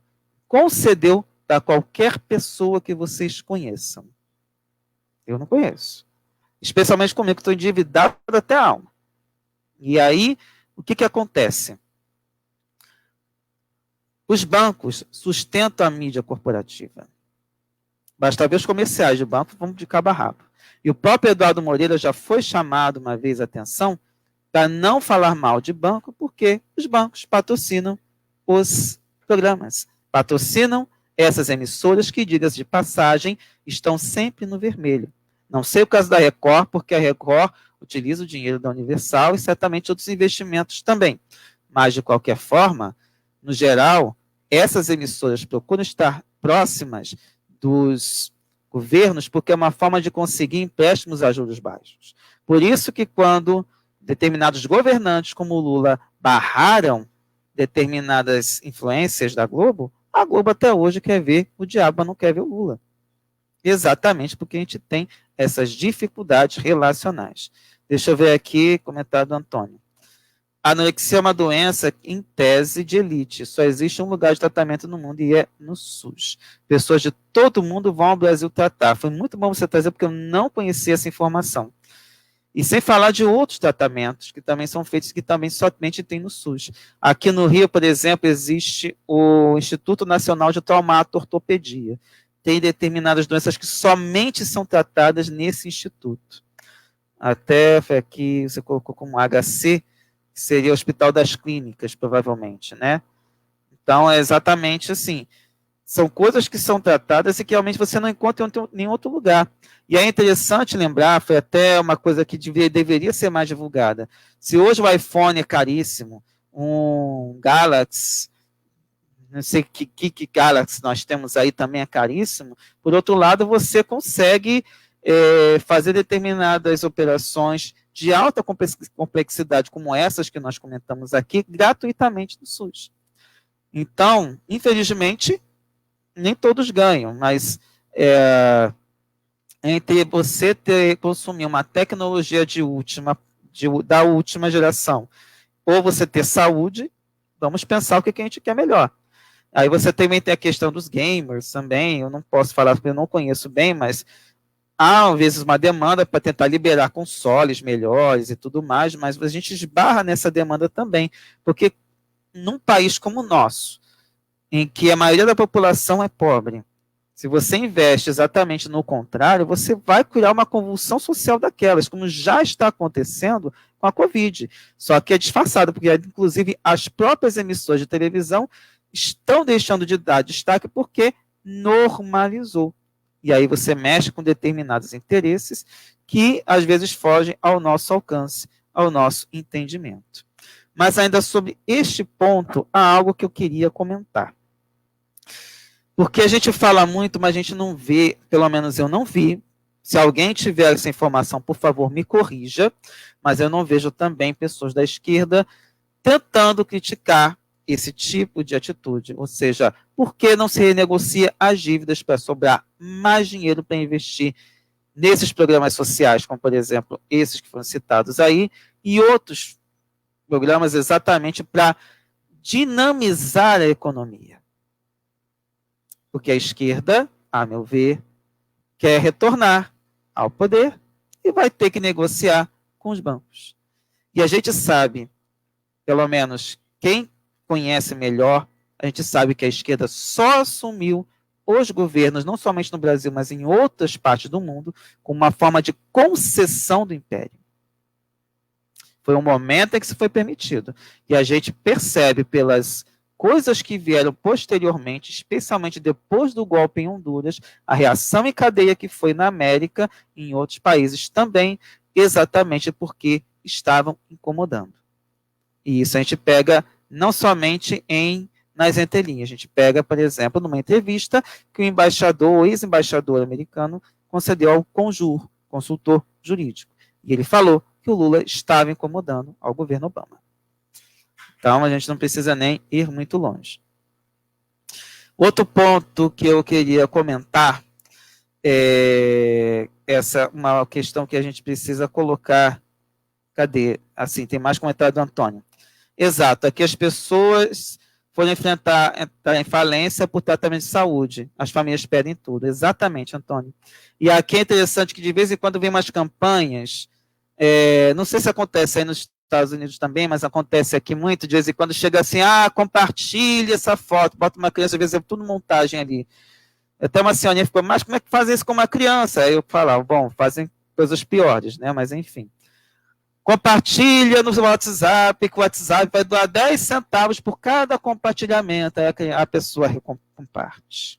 concedeu para qualquer pessoa que vocês conheçam? Eu não conheço. Especialmente comigo, que estou endividado até a alma. E aí, o que acontece? Os bancos sustentam a mídia corporativa. Basta ver os comerciais de banco, vamos de cabo a rabo. E o próprio Eduardo Moreira já foi chamado uma vez a atenção para não falar mal de banco, porque os bancos patrocinam os programas. Patrocinam essas emissoras que, diga-se de passagem, estão sempre no vermelho. Não sei o caso da Record, porque a Record utiliza o dinheiro da Universal e certamente outros investimentos também. Mas, de qualquer forma, no geral, essas emissoras procuram estar próximas dos governos porque é uma forma de conseguir empréstimos a juros baixos. Por isso que quando determinados governantes, como o Lula, barraram determinadas influências da Globo, a Globo até hoje quer ver o diabo, mas não quer ver o Lula. Exatamente porque a gente tem essas dificuldades relacionais. Deixa eu ver aqui, comentário do Antônio. A anorexia é uma doença, em tese, de elite. Só existe um lugar de tratamento no mundo e é no SUS. Pessoas de todo mundo vão ao Brasil tratar. Foi muito bom você trazer, porque eu não conhecia essa informação. E sem falar de outros tratamentos que também são feitos, que também somente tem no SUS. Aqui no Rio, por exemplo, existe o Instituto Nacional de Traumato-Ortopedia. Tem determinadas doenças que somente são tratadas nesse instituto. Até foi aqui, você colocou como HC, que seria o Hospital das Clínicas, provavelmente, né? Então, é exatamente assim. São coisas que são tratadas e que realmente você não encontra em nenhum outro lugar. E é interessante lembrar, foi até uma coisa que deveria ser mais divulgada. Se hoje o iPhone é caríssimo, um Galaxy, não sei que Galaxy nós temos aí também é caríssimo, por outro lado, você consegue fazer determinadas operações de alta complexidade, como essas que nós comentamos aqui, gratuitamente no SUS. Então, infelizmente, nem todos ganham, mas entre você consumir uma tecnologia da última geração, ou você ter saúde, vamos pensar o que a gente quer melhor. Aí você também tem a questão dos gamers também, eu não posso falar porque eu não conheço bem, mas há, às vezes, uma demanda para tentar liberar consoles melhores e tudo mais, mas a gente esbarra nessa demanda também, porque num país como o nosso, em que a maioria da população é pobre, se você investe exatamente no contrário, você vai criar uma convulsão social daquelas, como já está acontecendo com a Covid. Só que é disfarçado, porque, inclusive, as próprias emissoras de televisão estão deixando de dar destaque porque normalizou. E aí você mexe com determinados interesses que, às vezes, fogem ao nosso alcance, ao nosso entendimento. Mas ainda sobre este ponto, há algo que eu queria comentar. Porque a gente fala muito, mas a gente não vê, pelo menos eu não vi. Se alguém tiver essa informação, por favor, me corrija. Mas eu não vejo também pessoas da esquerda tentando criticar esse tipo de atitude. Ou seja, por que não se renegocia as dívidas para sobrar mais dinheiro para investir nesses programas sociais, como, por exemplo, esses que foram citados aí, e outros programas exatamente para dinamizar a economia? Porque a esquerda, a meu ver, quer retornar ao poder e vai ter que negociar com os bancos. E a gente sabe, pelo menos quem conhece melhor, a gente sabe que a esquerda só assumiu os governos, não somente no Brasil, mas em outras partes do mundo, com uma forma de concessão do império. Foi um momento em que isso foi permitido. E a gente percebe pelas coisas que vieram posteriormente, especialmente depois do golpe em Honduras, a reação em cadeia que foi na América e em outros países também, exatamente porque estavam incomodando. E isso a gente pega não somente nas entrelinhas, a gente pega, por exemplo, numa entrevista que o embaixador, o ex-embaixador americano, concedeu ao Conjur, consultor jurídico. E ele falou que o Lula estava incomodando ao governo Obama. Então, a gente não precisa nem ir muito longe. Outro ponto que eu queria comentar é uma questão que a gente precisa colocar. Cadê? Assim, tem mais comentário do Antônio. Exato, aqui as pessoas foram entrar em falência por tratamento de saúde. As famílias pedem tudo. Exatamente, Antônio. E aqui é interessante que de vez em quando vem umas campanhas, não sei se acontece aí nos Estados Unidos também, mas acontece aqui muito, de vez em quando chega assim, compartilha essa foto, bota uma criança, às vezes é tudo montagem ali. Até uma senhorinha ficou, mas como é que fazem isso com uma criança? Aí eu falava, bom, fazem coisas piores, né? Mas enfim. Compartilha no WhatsApp, que o WhatsApp vai doar 10 centavos por cada compartilhamento, aí a pessoa comparte.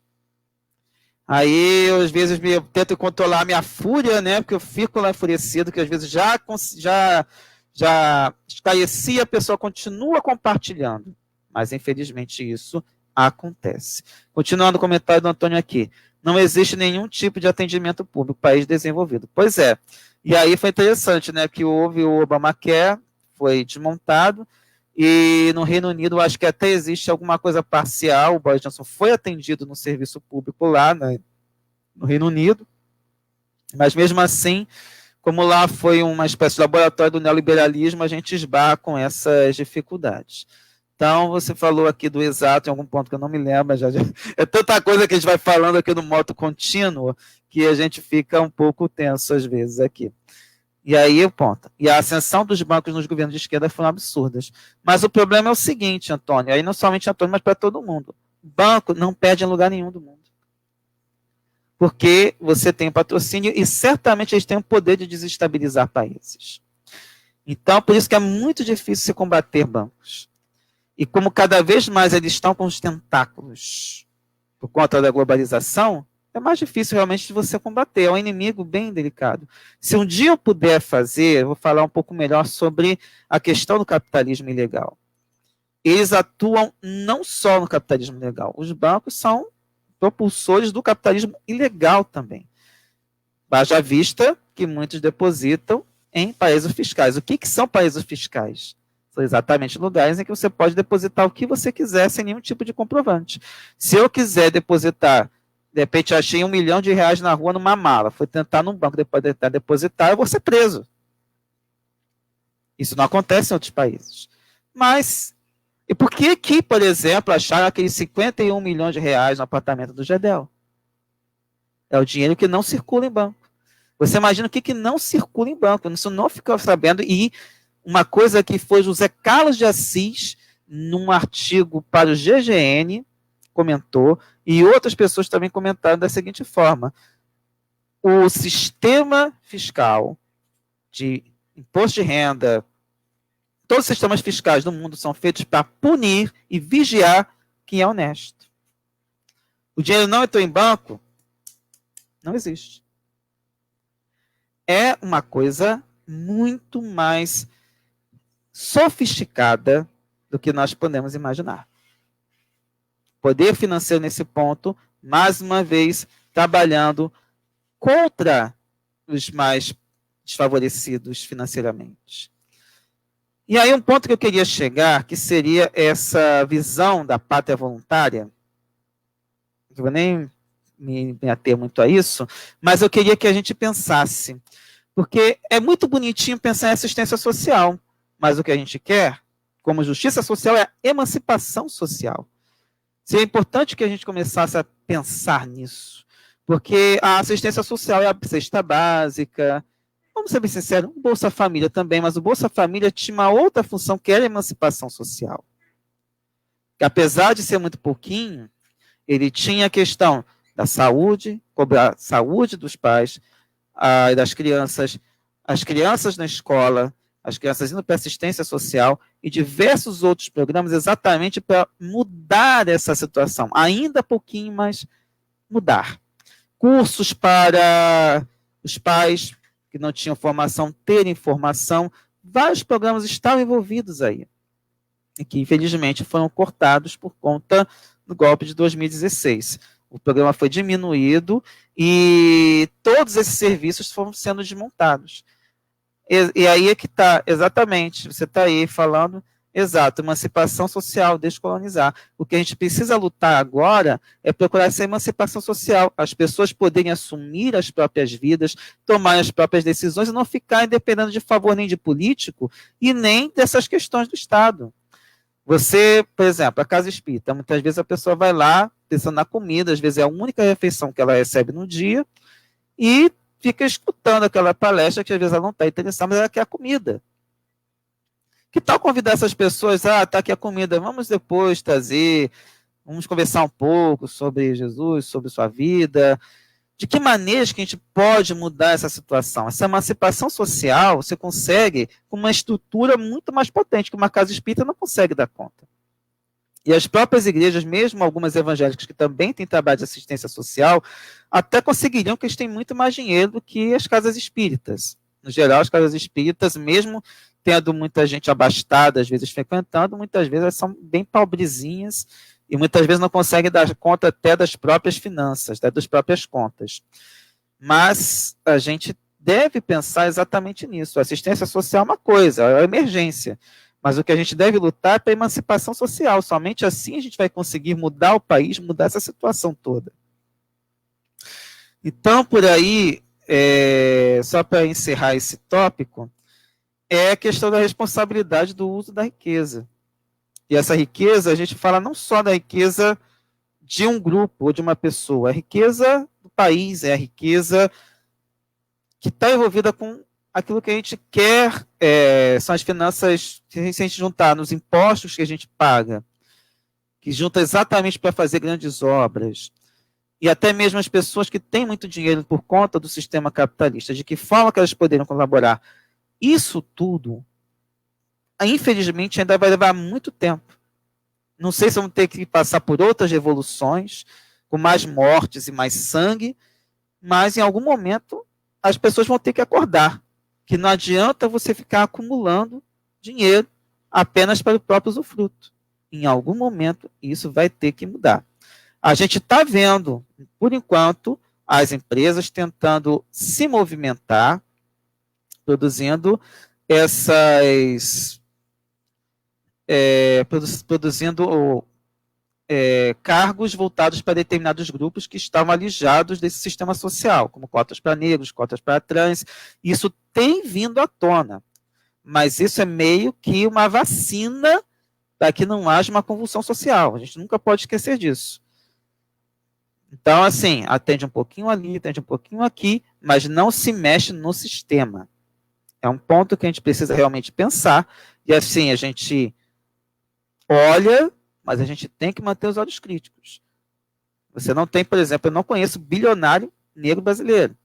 Aí, eu, às vezes, eu tento controlar a minha fúria, né? Porque eu fico lá enfurecido, que às vezes já esclareci, a pessoa continua compartilhando. Mas, infelizmente, isso acontece. Continuando o comentário do Antônio aqui. Não existe nenhum tipo de atendimento público, país desenvolvido. Pois é. E aí foi interessante, né? Que houve o Obamacare, foi desmontado, e no Reino Unido, acho que até existe alguma coisa parcial. O Boris Johnson foi atendido no serviço público lá, né, no Reino Unido, mas mesmo assim, como lá foi uma espécie de laboratório do neoliberalismo, a gente esbarra com essas dificuldades. Então, você falou aqui do exato em algum ponto que eu não me lembro, mas é tanta coisa que a gente vai falando aqui no modo contínuo que a gente fica um pouco tenso às vezes aqui. E aí, ponto. E a ascensão dos bancos nos governos de esquerda foram absurdas. Mas o problema é o seguinte, Antônio, aí não somente Antônio, mas para todo mundo. Banco não perde em lugar nenhum do mundo. Porque você tem patrocínio e certamente eles têm o poder de desestabilizar países. Então, por isso que é muito difícil se combater bancos. E como cada vez mais eles estão com os tentáculos por conta da globalização, é mais difícil realmente de você combater. É um inimigo bem delicado. Se um dia eu puder fazer, eu vou falar um pouco melhor sobre a questão do capitalismo ilegal. Eles atuam não só no capitalismo ilegal. Os bancos são propulsores do capitalismo ilegal também. Haja vista que muitos depositam em paraísos fiscais. O que são paraísos fiscais? São exatamente lugares em que você pode depositar o que você quiser sem nenhum tipo de comprovante. Se eu quiser depositar, de repente achei R$1 milhão na rua numa mala, fui tentar num banco tentar depositar, eu vou ser preso. Isso não acontece em outros países. Mas, e por que aqui, por exemplo, acharam aqueles R$51 milhões no apartamento do Gedel? É o dinheiro que não circula em banco. Você imagina o que não circula em banco, isso não ficou sabendo, e uma coisa que foi José Carlos de Assis, num artigo para o GGN, comentou, e outras pessoas também comentaram da seguinte forma: o sistema fiscal de imposto de renda, todos os sistemas fiscais do mundo são feitos para punir e vigiar quem é honesto. O dinheiro não entrou em banco? Não existe. É uma coisa muito mais sofisticada do que nós podemos imaginar. Poder financeiro nesse ponto, mais uma vez, trabalhando contra os mais desfavorecidos financeiramente. E aí um ponto que eu queria chegar, que seria essa visão da pátria voluntária, não vou nem me ater muito a isso, mas eu queria que a gente pensasse, porque é muito bonitinho pensar em assistência social, mas o que a gente quer, como justiça social, é a emancipação social. Seria importante que a gente começasse a pensar nisso, porque a assistência social é a cesta básica, vamos ser bem sinceros, o Bolsa Família também, mas o Bolsa Família tinha uma outra função, que era a emancipação social. Que, apesar de ser muito pouquinho, ele tinha a questão da saúde, cobrar a saúde dos pais, das crianças, as crianças na escola, as crianças indo para assistência social e diversos outros programas exatamente para mudar essa situação. Ainda pouquinho, mas mudar. Cursos para os pais que não tinham formação terem formação. Vários programas estavam envolvidos aí. E que, infelizmente, foram cortados por conta do golpe de 2016. O programa foi diminuído e todos esses serviços foram sendo desmontados. E aí é que está, exatamente, você está aí falando, exato, emancipação social, descolonizar. O que a gente precisa lutar agora é procurar essa emancipação social, as pessoas poderem assumir as próprias vidas, tomar as próprias decisões e não ficarem dependendo de favor nem de político e nem dessas questões do Estado. Você, por exemplo, a casa espírita, muitas vezes a pessoa vai lá pensando na comida, às vezes é a única refeição que ela recebe no dia, e fica escutando aquela palestra que às vezes ela não está interessada, mas ela quer a comida. Que tal convidar essas pessoas, tá aqui a comida, vamos depois trazer, vamos conversar um pouco sobre Jesus, sobre sua vida, de que maneiras que a gente pode mudar essa situação. Essa emancipação social você consegue com uma estrutura muito mais potente, que uma casa espírita não consegue dar conta. E as próprias igrejas, mesmo algumas evangélicas que também têm trabalho de assistência social, até conseguiriam, que eles têm muito mais dinheiro do que as casas espíritas. No geral, as casas espíritas, mesmo tendo muita gente abastada, às vezes frequentando, muitas vezes elas são bem pobrezinhas e muitas vezes não conseguem dar conta até das próprias finanças, das próprias contas. Mas a gente deve pensar exatamente nisso. A assistência social é uma coisa, é uma emergência. Mas o que a gente deve lutar é para a emancipação social. Somente assim a gente vai conseguir mudar o país, mudar essa situação toda. Então, por aí, só para encerrar esse tópico, é a questão da responsabilidade do uso da riqueza. E essa riqueza, a gente fala não só da riqueza de um grupo ou de uma pessoa, a riqueza do país, é a riqueza que está envolvida com aquilo que a gente quer, são as finanças, se a gente juntar nos impostos que a gente paga, que junta exatamente para fazer grandes obras, e até mesmo as pessoas que têm muito dinheiro por conta do sistema capitalista, de que forma que elas poderiam colaborar. Isso tudo, infelizmente, ainda vai levar muito tempo. Não sei se vamos ter que passar por outras revoluções, com mais mortes e mais sangue, mas em algum momento as pessoas vão ter que acordar, que não adianta você ficar acumulando dinheiro apenas para o próprio usufruto. Em algum momento, isso vai ter que mudar. A gente está vendo, por enquanto, as empresas tentando se movimentar, produzindo cargos voltados para determinados grupos que estavam alijados desse sistema social, como cotas para negros, cotas para trans. Isso tem vindo à tona, mas isso é meio que uma vacina para que não haja uma convulsão social. A gente nunca pode esquecer disso. Então, assim, atende um pouquinho ali, atende um pouquinho aqui, mas não se mexe no sistema. É um ponto que a gente precisa realmente pensar, e assim, a gente olha, mas a gente tem que manter os olhos críticos. Você não tem, por exemplo, eu não conheço bilionário negro brasileiro.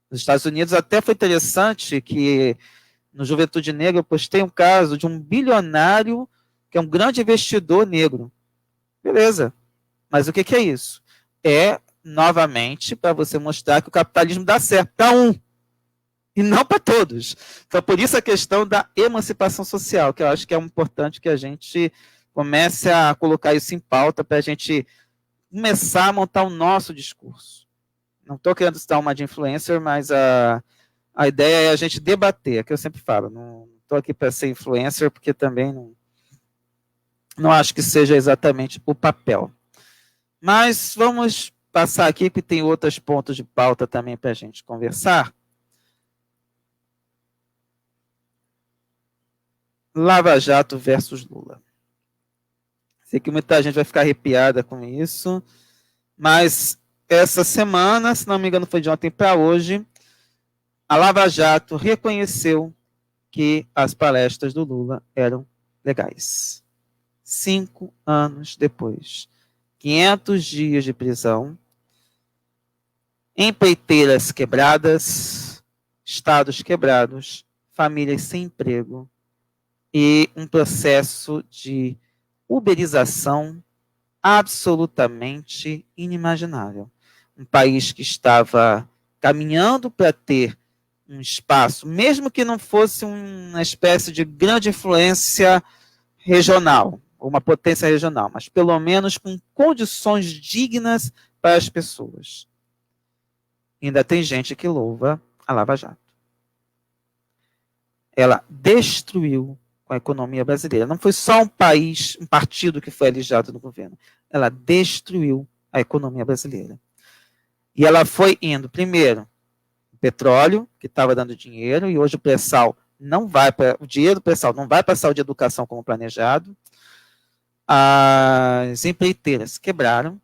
Nos Estados Unidos até foi interessante que no Juventude Negra eu postei um caso de um bilionário que é um grande investidor negro. Beleza, mas o que é isso? É, novamente, para você mostrar que o capitalismo dá certo para um, e não para todos. Então, por isso a questão da emancipação social, que eu acho que é importante que a gente comece a colocar isso em pauta para a gente começar a montar o nosso discurso. Não estou querendo citar uma de influencer, mas a ideia é a gente debater, é que eu sempre falo, não estou aqui para ser influencer, porque também não acho que seja exatamente o papel. Mas vamos passar aqui, que tem outros pontos de pauta também para a gente conversar. Lava Jato versus Lula. Sei que muita gente vai ficar arrepiada com isso, mas essa semana, se não me engano foi de ontem para hoje, a Lava Jato reconheceu que as palestras do Lula eram legais. 5 anos depois. 500 dias de prisão, empreiteiras quebradas, estados quebrados, famílias sem emprego e um processo de uberização absolutamente inimaginável. Um país que estava caminhando para ter um espaço, mesmo que não fosse uma espécie de grande influência regional, uma potência regional, mas pelo menos com condições dignas para as pessoas. Ainda tem gente que louva a Lava Jato. Ela destruiu a economia brasileira. Não foi só um país, um partido que foi alijado do governo. Ela destruiu a economia brasileira. E ela foi indo, primeiro, o petróleo, que estava dando dinheiro, e hoje o pré-sal não vai para o dinheiro do pré-sal não vai para a saúde e educação como planejado. As empreiteiras quebraram.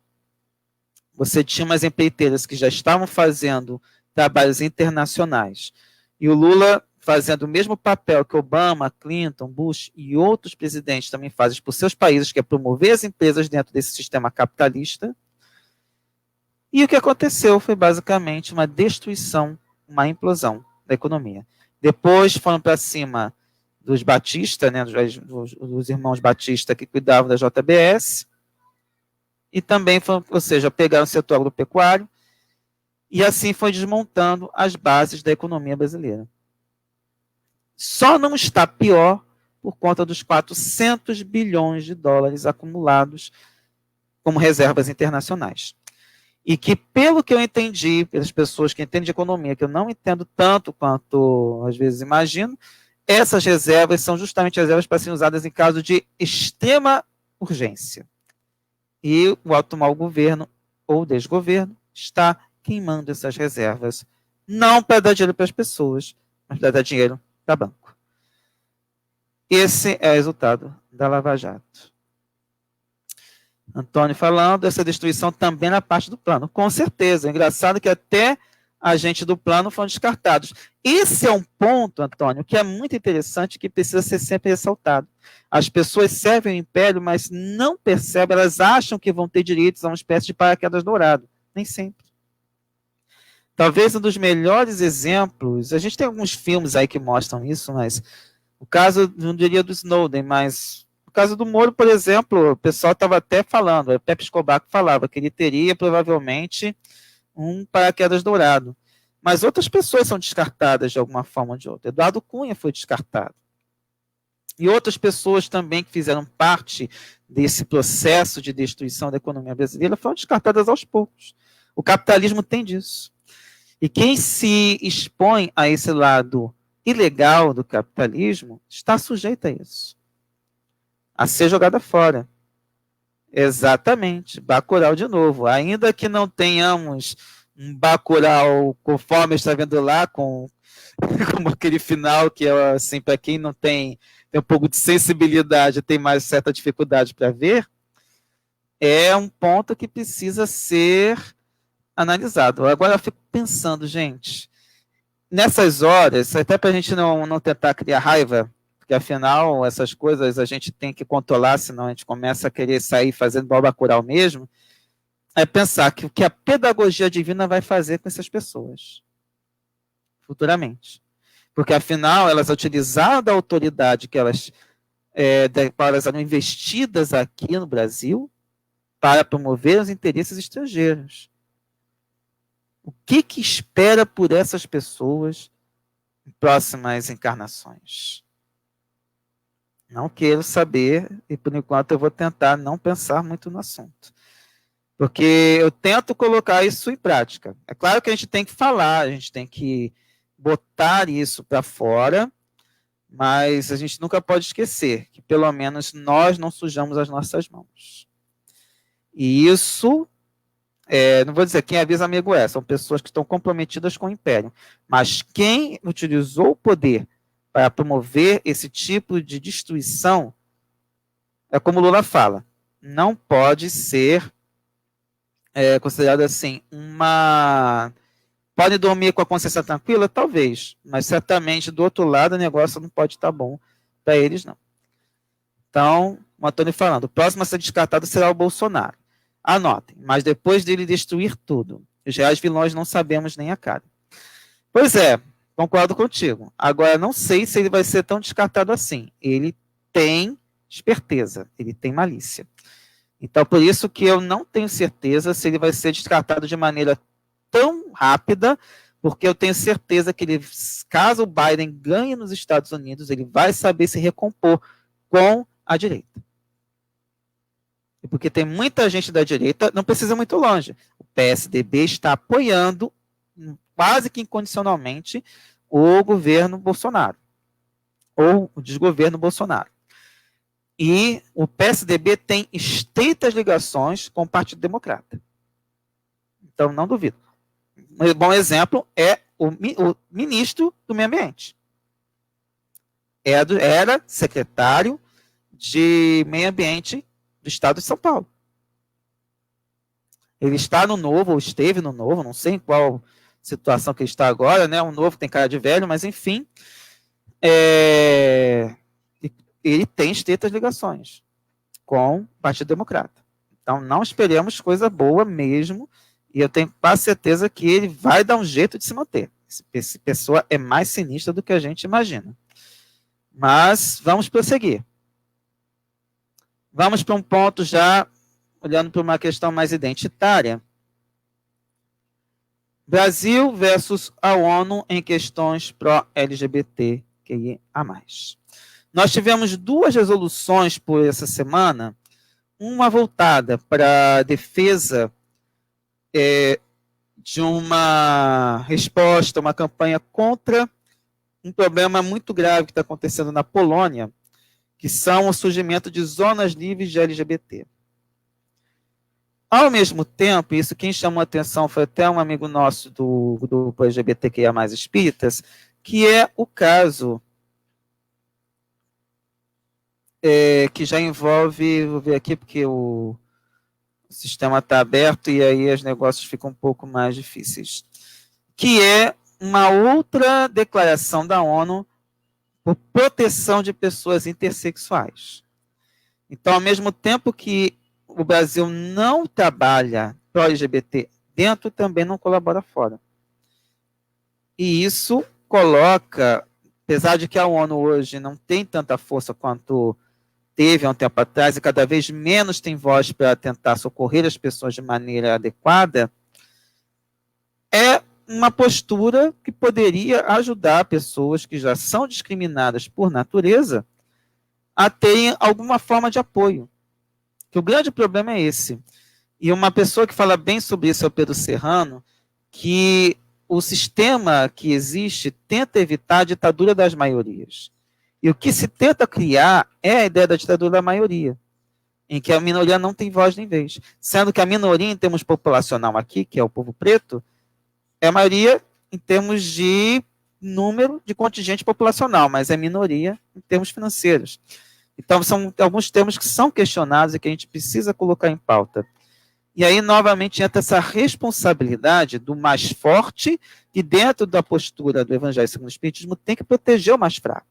Você tinha umas empreiteiras que já estavam fazendo trabalhos internacionais. E o Lula fazendo o mesmo papel que Obama, Clinton, Bush e outros presidentes também fazem por seus países, que é promover as empresas dentro desse sistema capitalista. E o que aconteceu foi basicamente uma destruição, uma implosão da economia. Depois foram para cima dos Batista, né, dos irmãos Batista que cuidavam da JBS, e também, ou seja, pegaram o setor agropecuário, e assim foi desmontando as bases da economia brasileira. Só não está pior por conta dos 400 bilhões de dólares acumulados como reservas internacionais. E que, pelo que eu entendi, pelas pessoas que entendem de economia, que eu não entendo tanto quanto às vezes imagino, essas reservas são justamente reservas para serem usadas em caso de extrema urgência. E o atual governo ou desgoverno está queimando essas reservas, não para dar dinheiro para as pessoas, mas para dar dinheiro para banco. Esse é o resultado da Lava Jato. Antônio falando, essa destruição também na parte do plano. Com certeza. É engraçado que até a gente do plano foram descartados. Esse é um ponto, Antônio, que é muito interessante, que precisa ser sempre ressaltado. As pessoas servem o império, mas não percebem, elas acham que vão ter direitos a uma espécie de paraquedas dourado. Nem sempre. Talvez um dos melhores exemplos, a gente tem alguns filmes aí que mostram isso, mas o caso, não diria do Snowden, mas no caso do Moro, por exemplo, o pessoal estava até falando, o Pepe Escobar que falava que ele teria provavelmente um paraquedas dourado. Mas outras pessoas são descartadas de alguma forma ou de outra. Eduardo Cunha foi descartado. E outras pessoas também que fizeram parte desse processo de destruição da economia brasileira foram descartadas aos poucos. O capitalismo tem disso. E quem se expõe a esse lado ilegal do capitalismo está sujeito a isso. A ser jogada fora. Exatamente. Bacurau de novo. Ainda que não tenhamos um Bacurau conforme está vendo lá, como aquele final que é assim, para quem não tem um pouco de sensibilidade, tem mais certa dificuldade para ver, é um ponto que precisa ser analisado. Agora eu fico pensando, gente, nessas horas, até para a gente não tentar criar raiva, porque afinal essas coisas a gente tem que controlar, senão a gente começa a querer sair fazendo Bacurau mesmo, é pensar que o que a pedagogia divina vai fazer com essas pessoas futuramente. Porque afinal elas utilizaram da autoridade que elas eram investidas aqui no Brasil para promover os interesses estrangeiros. O que espera por essas pessoas em próximas encarnações? Não quero saber, e por enquanto eu vou tentar não pensar muito no assunto. Porque eu tento colocar isso em prática. É claro que a gente tem que falar, a gente tem que botar isso para fora, mas a gente nunca pode esquecer que pelo menos nós não sujamos as nossas mãos. E isso, não vou dizer quem avisa amigo são pessoas que estão comprometidas com o império, mas quem utilizou o poder para promover esse tipo de destruição, é como Lula fala, não pode ser considerado assim, pode dormir com a consciência tranquila? Talvez, mas certamente do outro lado o negócio não pode estar bom para eles, não. Então, o Antônio falando, o próximo a ser descartado será o Bolsonaro. Anotem, mas depois dele destruir tudo, os reais vilões não sabemos nem a cara. Pois é, concordo contigo. Agora, não sei se ele vai ser tão descartado assim. Ele tem esperteza, ele tem malícia. Então, por isso que eu não tenho certeza se ele vai ser descartado de maneira tão rápida, porque eu tenho certeza que ele, caso o Biden ganhe nos Estados Unidos, ele vai saber se recompor com a direita. E porque tem muita gente da direita, não precisa ir muito longe. O PSDB está apoiando, quase que incondicionalmente, o governo Bolsonaro, ou o desgoverno Bolsonaro. E o PSDB tem estreitas ligações com o Partido Democrata. Então, não duvido. Um bom exemplo é o ministro do Meio Ambiente. Era secretário de Meio Ambiente do Estado de São Paulo. Ele está no Novo, ou esteve no Novo, não sei em qual situação que ele está agora, né? Um Novo tem cara de velho, mas enfim. Ele tem estreitas ligações com o Partido Democrata. Então, não esperemos coisa boa mesmo, e eu tenho quase certeza que ele vai dar um jeito de se manter. Essa pessoa é mais sinistra do que a gente imagina. Mas vamos prosseguir. Vamos para um ponto já, olhando para uma questão mais identitária. Brasil versus a ONU em questões pró-LGBTQIA+. Nós tivemos 2 resoluções por essa semana, uma voltada para a defesa de uma resposta, uma campanha contra um problema muito grave que está acontecendo na Polônia, que são o surgimento de zonas livres de LGBT. Ao mesmo tempo, isso quem chamou a atenção foi até um amigo nosso do grupo LGBTQIA+, espíritas, que é o caso que já envolve, vou ver aqui porque o sistema está aberto e aí os negócios ficam um pouco mais difíceis, que é uma outra declaração da ONU por proteção de pessoas intersexuais. Então, ao mesmo tempo que o Brasil não trabalha pró-LGBT dentro, também não colabora fora. E isso coloca, apesar de que a ONU hoje não tem tanta força quanto teve há um tempo atrás, e cada vez menos tem voz para tentar socorrer as pessoas de maneira adequada, é uma postura que poderia ajudar pessoas que já são discriminadas por natureza a terem alguma forma de apoio. Que o grande problema é esse. E uma pessoa que fala bem sobre isso é o Pedro Serrano, que o sistema que existe tenta evitar a ditadura das maiorias. E o que se tenta criar é a ideia da ditadura da maioria, em que a minoria não tem voz nem vez. Sendo que a minoria, em termos populacional aqui, que é o povo preto, é a maioria em termos de número de contingente populacional, mas é minoria em termos financeiros. Então, são alguns termos que são questionados e que a gente precisa colocar em pauta. E aí, novamente, entra essa responsabilidade do mais forte, que dentro da postura do Evangelho segundo o Espiritismo tem que proteger o mais fraco.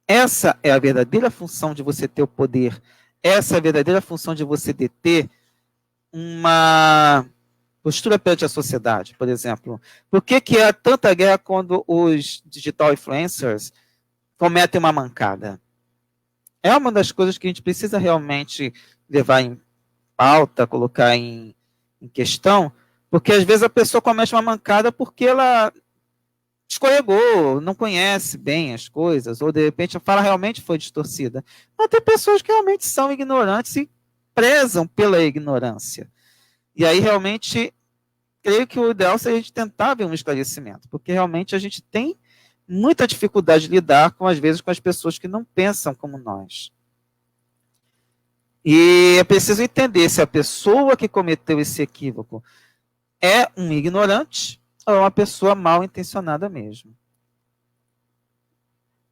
Essa é a verdadeira função de você ter o poder. Essa é a verdadeira função de você deter uma postura perante a sociedade, por exemplo. Por que há tanta guerra quando os digital influencers cometem uma mancada? É uma das coisas que a gente precisa realmente levar em pauta, colocar em questão, porque às vezes a pessoa comete uma mancada porque ela escorregou, não conhece bem as coisas, ou de repente a fala realmente foi distorcida. Mas tem pessoas que realmente são ignorantes e prezam pela ignorância. E aí realmente, creio que o ideal seria a gente tentar ver um esclarecimento, porque realmente a gente tem muita dificuldade de lidar, às vezes, com as pessoas que não pensam como nós. E é preciso entender se a pessoa que cometeu esse equívoco é um ignorante ou é uma pessoa mal intencionada mesmo.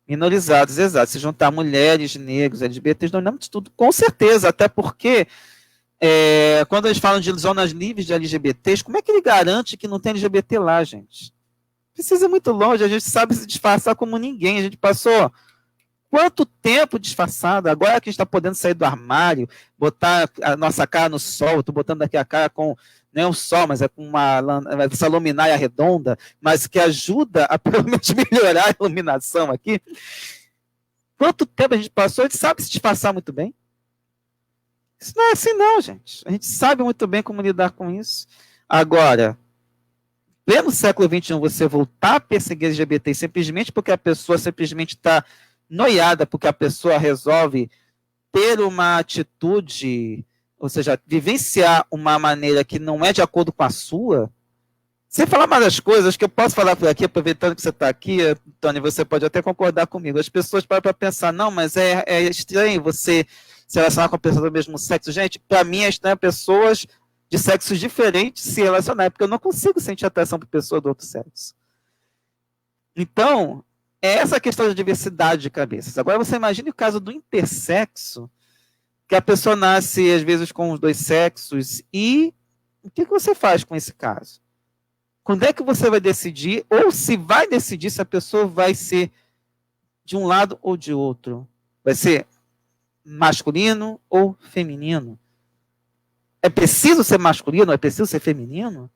Minorizados, exato. Se juntar mulheres, negros, LGBTs, nós não de tudo, com certeza, até porque quando eles falam de zonas livres de LGBTs, como é que ele garante que não tem LGBT lá, gente? Precisa ir muito longe, a gente sabe se disfarçar como ninguém, a gente passou quanto tempo disfarçado, agora que a gente está podendo sair do armário, botar a nossa cara no sol, estou botando aqui a cara com, não é um sol, mas é com essa luminária redonda, mas que ajuda a pelo menos melhorar a iluminação aqui. Quanto tempo a gente passou, a gente sabe se disfarçar muito bem. Isso não é assim não, gente. A gente sabe muito bem como lidar com isso. Agora, pleno século XXI, você voltar a perseguir LGBT simplesmente porque a pessoa simplesmente está noiada, porque a pessoa resolve ter uma atitude, ou seja, vivenciar uma maneira que não é de acordo com a sua, sem falar mais das coisas, que eu posso falar por aqui, aproveitando que você está aqui, Tony, você pode até concordar comigo. As pessoas param para pensar, não, mas é estranho você se relacionar com a pessoa do mesmo sexo. Gente, para mim é estranho pessoas de sexos diferentes se relacionar, porque eu não consigo sentir atração por pessoa do outro sexo. Então, é essa questão da diversidade de cabeças. Agora você imagine o caso do intersexo, que a pessoa nasce, às vezes, com os dois sexos, e o que você faz com esse caso? Quando é que você vai decidir, ou se vai decidir se a pessoa vai ser de um lado ou de outro? Vai ser masculino ou feminino? É preciso ser masculino? É preciso ser feminino?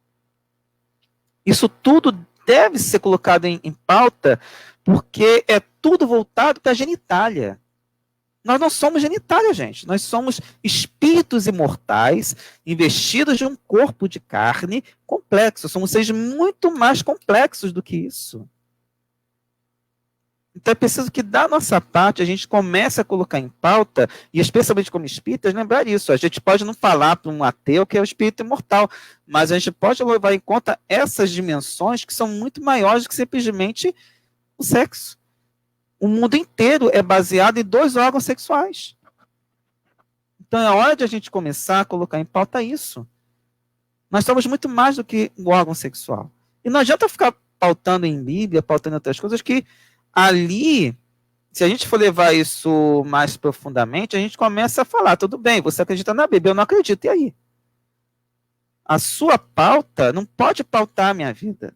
Isso tudo deve ser colocado em pauta, porque é tudo voltado para a genitália. Nós não somos genitália, gente. Nós somos espíritos imortais, investidos de um corpo de carne complexo. Somos seres muito mais complexos do que isso. Então é preciso que, da nossa parte, a gente comece a colocar em pauta, e especialmente como espíritas, lembrar isso. A gente pode não falar para um ateu que é o espírito imortal, mas a gente pode levar em conta essas dimensões que são muito maiores do que simplesmente o sexo. O mundo inteiro é baseado em 2 órgãos sexuais. Então é hora de a gente começar a colocar em pauta isso. Nós somos muito mais do que o órgão sexual. E não adianta ficar pautando em Bíblia, pautando em outras coisas, que ali, se a gente for levar isso mais profundamente, a gente começa a falar, tudo bem, você acredita na Bíblia, eu não acredito, e aí? A sua pauta não pode pautar a minha vida.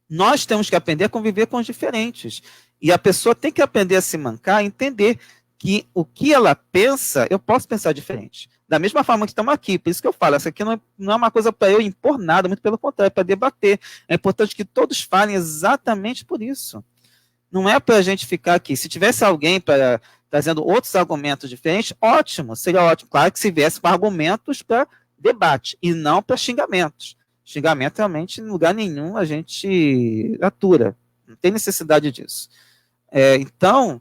Nós temos que aprender a conviver com os diferentes. E a pessoa tem que aprender a se mancar, entender que o que ela pensa, eu posso pensar diferente. Da mesma forma que estamos aqui, por isso que eu falo, essa aqui não é uma coisa para eu impor nada, muito pelo contrário, é para debater. É importante que todos falem exatamente por isso. Não é para a gente ficar aqui. Se tivesse alguém trazendo outros argumentos diferentes, ótimo, seria ótimo. Claro que se viesse com argumentos para debate, e não para xingamentos. Xingamento realmente, em lugar nenhum, a gente atura. Não tem necessidade disso. Então,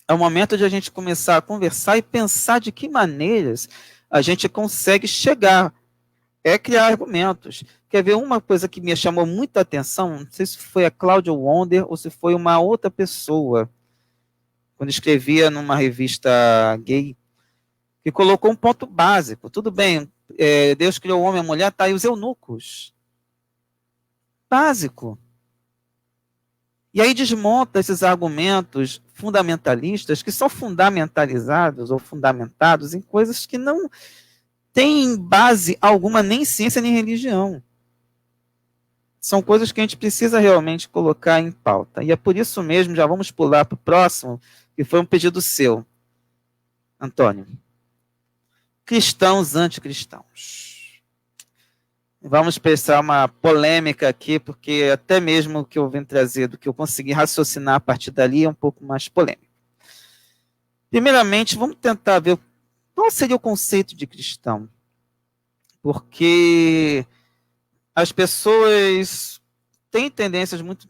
é o momento de a gente começar a conversar e pensar de que maneiras a gente consegue chegar. É criar argumentos. Quer ver uma coisa que me chamou muita atenção? Não sei se foi a Cláudia Wonder ou se foi uma outra pessoa, quando escrevia numa revista gay, que colocou um ponto básico. Tudo bem, Deus criou o homem e a mulher, tá aí os eunucos. Básico. E aí desmonta esses argumentos fundamentalistas, que são fundamentalizados ou fundamentados em coisas que não têm base alguma, nem em ciência, nem em religião. São coisas que a gente precisa realmente colocar em pauta. E é por isso mesmo, já vamos pular para o próximo, que foi um pedido seu, Antônio. Cristãos anticristãos. Vamos pensar uma polêmica aqui, porque até mesmo o que eu venho trazer, do que eu consegui raciocinar a partir dali, é um pouco mais polêmico. Primeiramente, vamos tentar ver qual seria o conceito de cristão. Porque as pessoas têm tendências muito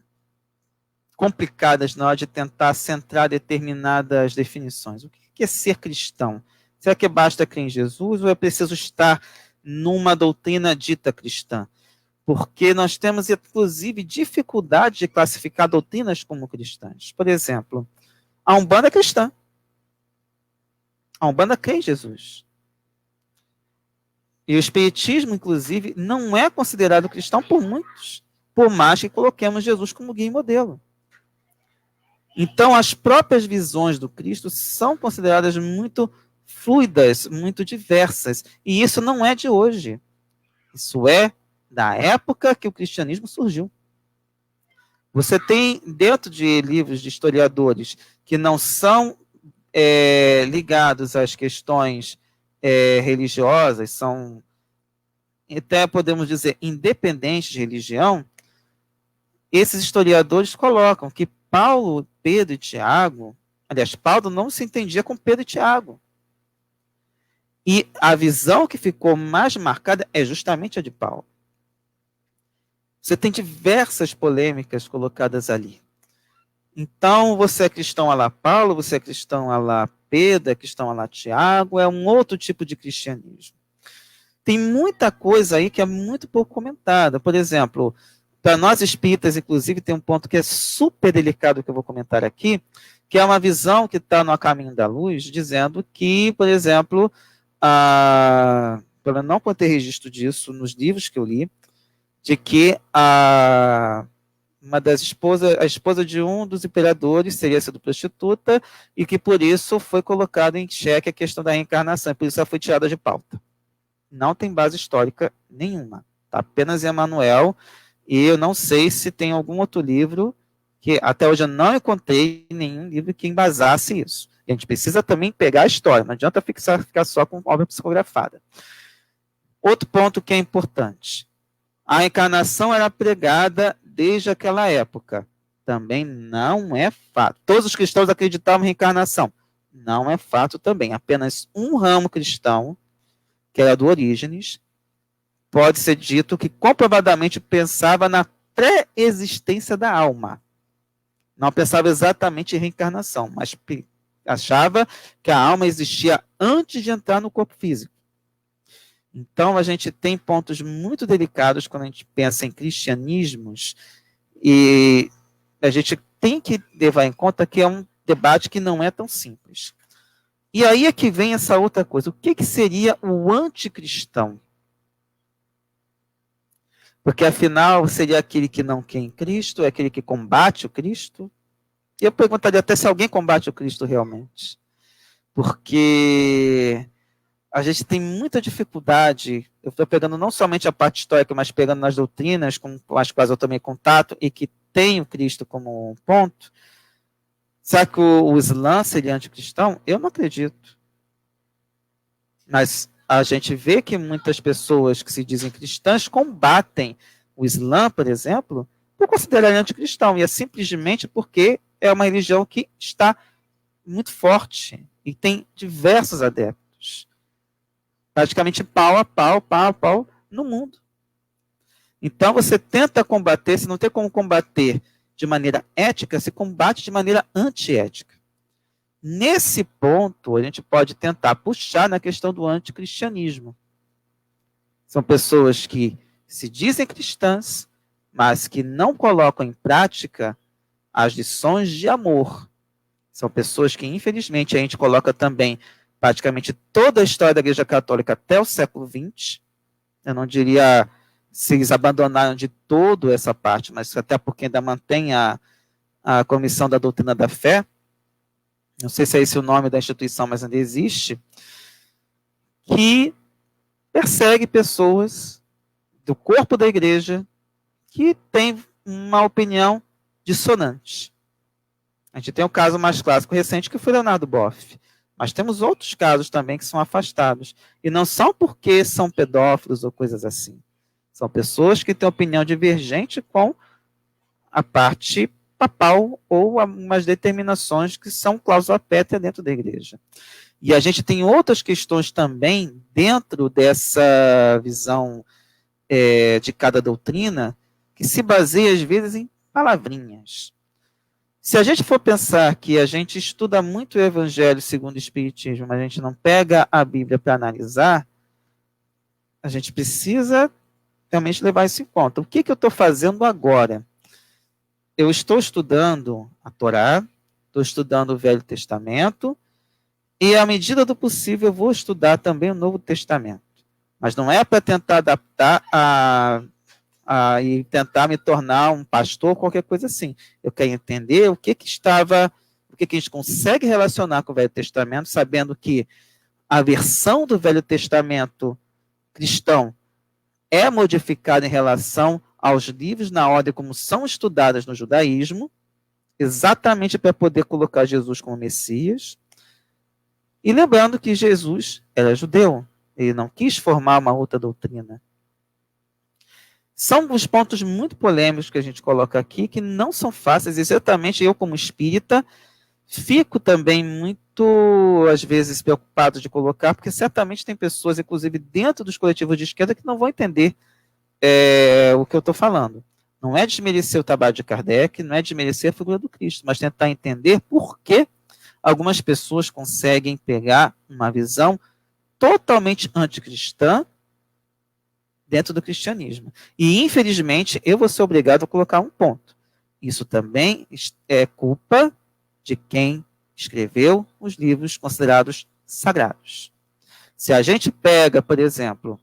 complicadas na hora de tentar centrar determinadas definições. O que é ser cristão? Será que basta crer em Jesus ou é preciso estar numa doutrina dita cristã? Porque nós temos, inclusive, dificuldade de classificar doutrinas como cristãs. Por exemplo, a Umbanda é cristã. A Umbanda crê em Jesus. E o Espiritismo, inclusive, não é considerado cristão por muitos, por mais que coloquemos Jesus como guia e modelo. Então, as próprias visões do Cristo são consideradas muito fluidas, muito diversas. E isso não é de hoje. Isso é da época que o cristianismo surgiu. Você tem, dentro de livros de historiadores que não são ligados às questões religiosas, são, até podemos dizer, independentes de religião, esses historiadores colocam que Paulo, Pedro e Tiago, aliás, Paulo não se entendia com Pedro e Tiago. E a visão que ficou mais marcada é justamente a de Paulo. Você tem diversas polêmicas colocadas ali. Então, você é cristão a lá Paulo, você é cristão a lá Pedro, é cristão a lá Tiago, é um outro tipo de cristianismo. Tem muita coisa aí que é muito pouco comentada. Por exemplo, para nós espíritas, inclusive, tem um ponto que é super delicado que eu vou comentar aqui, que é uma visão que está no A Caminho da Luz, dizendo que, por exemplo, eu não ter registro disso nos livros que eu li, de que a esposa de um dos imperadores teria sido prostituta e que por isso foi colocado em xeque a questão da reencarnação, e por isso ela foi tirada de pauta. Não tem base histórica nenhuma, tá? Apenas Emmanuel, e eu não sei se tem algum outro livro, que até hoje eu não encontrei nenhum livro que embasasse isso. A gente precisa também pegar a história, não adianta ficar só com obra psicografada. Outro ponto que é importante, A encarnação era pregada desde aquela época. Também não é fato. Todos os cristãos acreditavam em reencarnação. Não é fato também. Apenas um ramo cristão, que era do Orígenes, pode ser dito que comprovadamente pensava na pré-existência da alma. Não pensava exatamente em reencarnação, mas achava que a alma existia antes de entrar no corpo físico. Então, a gente tem pontos muito delicados quando a gente pensa em cristianismos, e a gente tem que levar em conta que é um debate que não é tão simples. E aí é que vem essa outra coisa. O que seria o anticristão? Porque, afinal, seria aquele que não quer em Cristo, é aquele que combate o Cristo? E eu perguntaria até se alguém combate o Cristo realmente. Porque a gente tem muita dificuldade, eu estou pegando não somente a parte histórica, mas pegando nas doutrinas com as quais eu tomei contato e que tem o Cristo como um ponto. Será que o Islã seria anticristão? Eu não acredito. Mas a gente vê que muitas pessoas que se dizem cristãs combatem o Islã, por exemplo, por considerarem anticristão, e é simplesmente porque é uma religião que está muito forte e tem diversos adeptos. Praticamente pau a pau no mundo. Então você tenta combater, se não tem como combater de maneira ética, se combate de maneira antiética. Nesse ponto, a gente pode tentar puxar na questão do anticristianismo. São pessoas que se dizem cristãs, mas que não colocam em prática as lições de amor. São pessoas que, infelizmente, a gente coloca também praticamente toda a história da Igreja Católica até o século XX. Eu não diria se eles abandonaram de todo essa parte, mas até porque ainda mantém a Comissão da Doutrina da Fé. Não sei se é esse o nome da instituição, mas ainda existe, que persegue pessoas do corpo da igreja que têm uma opinião dissonante. A gente tem o caso mais clássico recente, que foi Leonardo Boff. Mas temos outros casos também que são afastados. E não são porque são pedófilos ou coisas assim. São pessoas que têm opinião divergente com a parte papal ou umas determinações que são cláusula pétrea dentro da igreja. E a gente tem outras questões também dentro dessa visão de cada doutrina que se baseia, às vezes, em palavrinhas. Se a gente for pensar que a gente estuda muito o Evangelho segundo o Espiritismo, mas a gente não pega a Bíblia para analisar, a gente precisa realmente levar isso em conta. O que eu estou fazendo agora? Eu estou estudando a Torá, estou estudando o Velho Testamento, e, à medida do possível, eu vou estudar também o Novo Testamento. Mas não é para tentar adaptar e tentar me tornar um pastor, qualquer coisa assim. Eu quero entender o que a gente consegue relacionar com o Velho Testamento, sabendo que a versão do Velho Testamento cristão é modificada em relação aos livros na ordem como são estudadas no judaísmo, exatamente para poder colocar Jesus como Messias. E lembrando que Jesus era judeu, ele não quis formar uma outra doutrina. São os pontos muito polêmicos que a gente coloca aqui, que não são fáceis, exatamente eu como espírita, fico também muito, às vezes, preocupado de colocar, porque certamente tem pessoas, inclusive dentro dos coletivos de esquerda, que não vão entender o que eu estou falando. Não é desmerecer o trabalho de Kardec, não é desmerecer a figura do Cristo, mas tentar entender por que algumas pessoas conseguem pegar uma visão totalmente anticristã dentro do cristianismo. E, infelizmente, eu vou ser obrigado a colocar um ponto. Isso também é culpa de quem escreveu os livros considerados sagrados. Se a gente pega, por exemplo,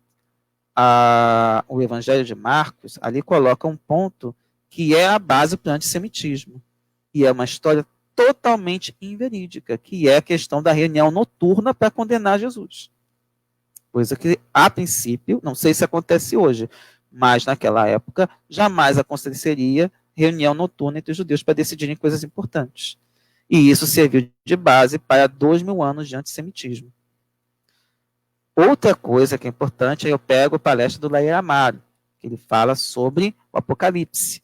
o Evangelho de Marcos, ali coloca um ponto que é a base para o antissemitismo. E é uma história totalmente inverídica, que é a questão da reunião noturna para condenar Jesus. Coisa que, a princípio, não sei se acontece hoje, mas naquela época jamais aconteceria reunião noturna entre os judeus para decidirem coisas importantes. E isso serviu de base para 2000 anos de antissemitismo. Outra coisa que é importante, eu pego a palestra do Lair Amaro, que ele fala sobre o Apocalipse.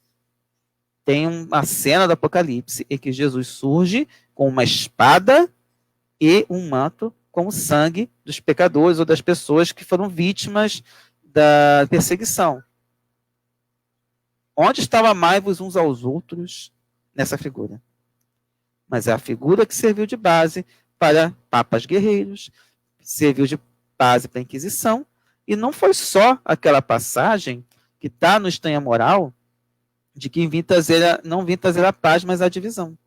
Tem uma cena do Apocalipse em que Jesus surge com uma espada e um manto com o sangue dos pecadores ou das pessoas que foram vítimas da perseguição. Onde estava amai-vos uns aos outros nessa figura? Mas é a figura que serviu de base para papas guerreiros, serviu de base para a Inquisição, e não foi só aquela passagem que está no Estranha Moral, de que não vim trazer a paz, mas a divisão.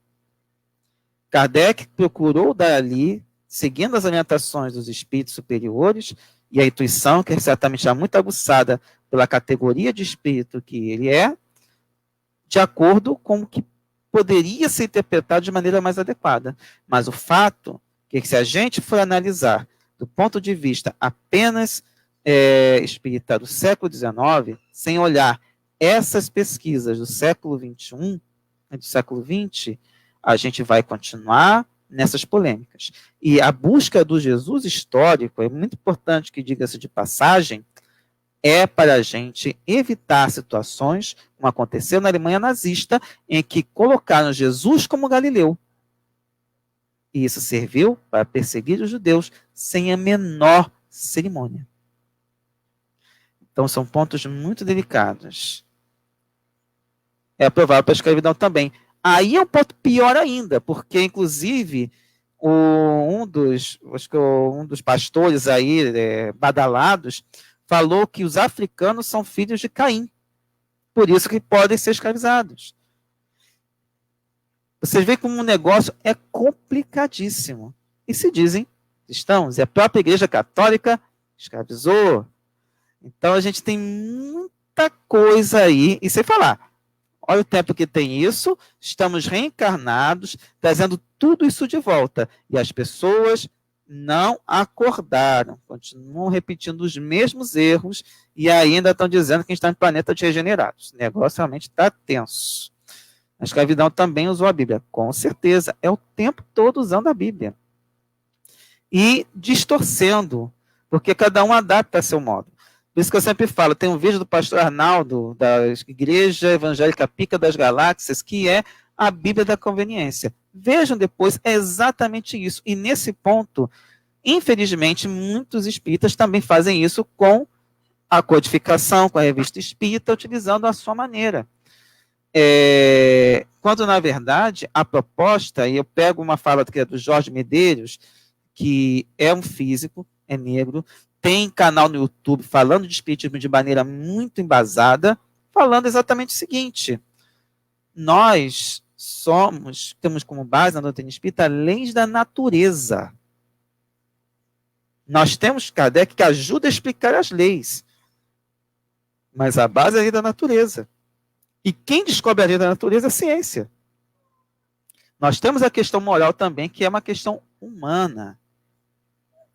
Kardec procurou dar ali, seguindo as orientações dos espíritos superiores, e a intuição, que é certamente já muito aguçada pela categoria de espírito que ele é, de acordo com o que poderia ser interpretado de maneira mais adequada. Mas o fato é que, se a gente for analisar do ponto de vista apenas espírita do século XIX, sem olhar essas pesquisas do século XXI, do século XX, a gente vai continuar nessas polêmicas. E a busca do Jesus histórico, é muito importante que diga-se de passagem, é para a gente evitar situações, como aconteceu na Alemanha nazista, em que colocaram Jesus como Galileu. E isso serviu para perseguir os judeus sem a menor cerimônia. Então, são pontos muito delicados. É provável para a escravidão também. Aí é um ponto pior ainda, porque, inclusive, um dos pastores aí, badalados, falou que os africanos são filhos de Caim. Por isso que podem ser escravizados. Vocês veem como o negócio é complicadíssimo. E se dizem cristãos, e a própria Igreja Católica escravizou. Então, a gente tem muita coisa aí, e sem falar, olha o tempo que tem isso, estamos reencarnados, trazendo tudo isso de volta. E as pessoas não acordaram, continuam repetindo os mesmos erros e ainda estão dizendo que a gente está em planeta de regenerados. O negócio realmente está tenso. A escravidão também usou a Bíblia, com certeza, é o tempo todo usando a Bíblia. E distorcendo, porque cada um adapta a seu modo. Por isso que eu sempre falo, tem um vídeo do pastor Arnaldo, da Igreja Evangélica Pica das Galáxias, que é a Bíblia da Conveniência. Vejam depois, é exatamente isso. E nesse ponto, infelizmente, muitos espíritas também fazem isso com a codificação, com a revista espírita, utilizando a sua maneira. Quando, na verdade, a proposta, e eu pego uma fala que é do Jorge Medeiros, que é um físico, é negro, tem canal no YouTube falando de espiritismo de maneira muito embasada, falando exatamente o seguinte: nós temos como base na doutrina espírita leis da natureza. Nós temos Kardec que ajuda a explicar as leis, mas a base é a lei da natureza. E quem descobre a lei da natureza é a ciência. Nós temos a questão moral também, que é uma questão humana.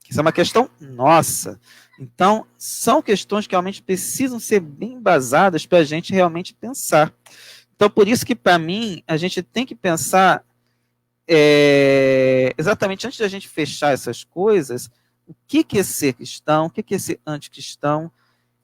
Isso é uma questão nossa. Então, são questões que realmente precisam ser bem embasadas para a gente realmente pensar. Então, por isso que, para mim, a gente tem que pensar, exatamente antes da gente fechar essas coisas, o que é ser cristão, o que é ser anticristão,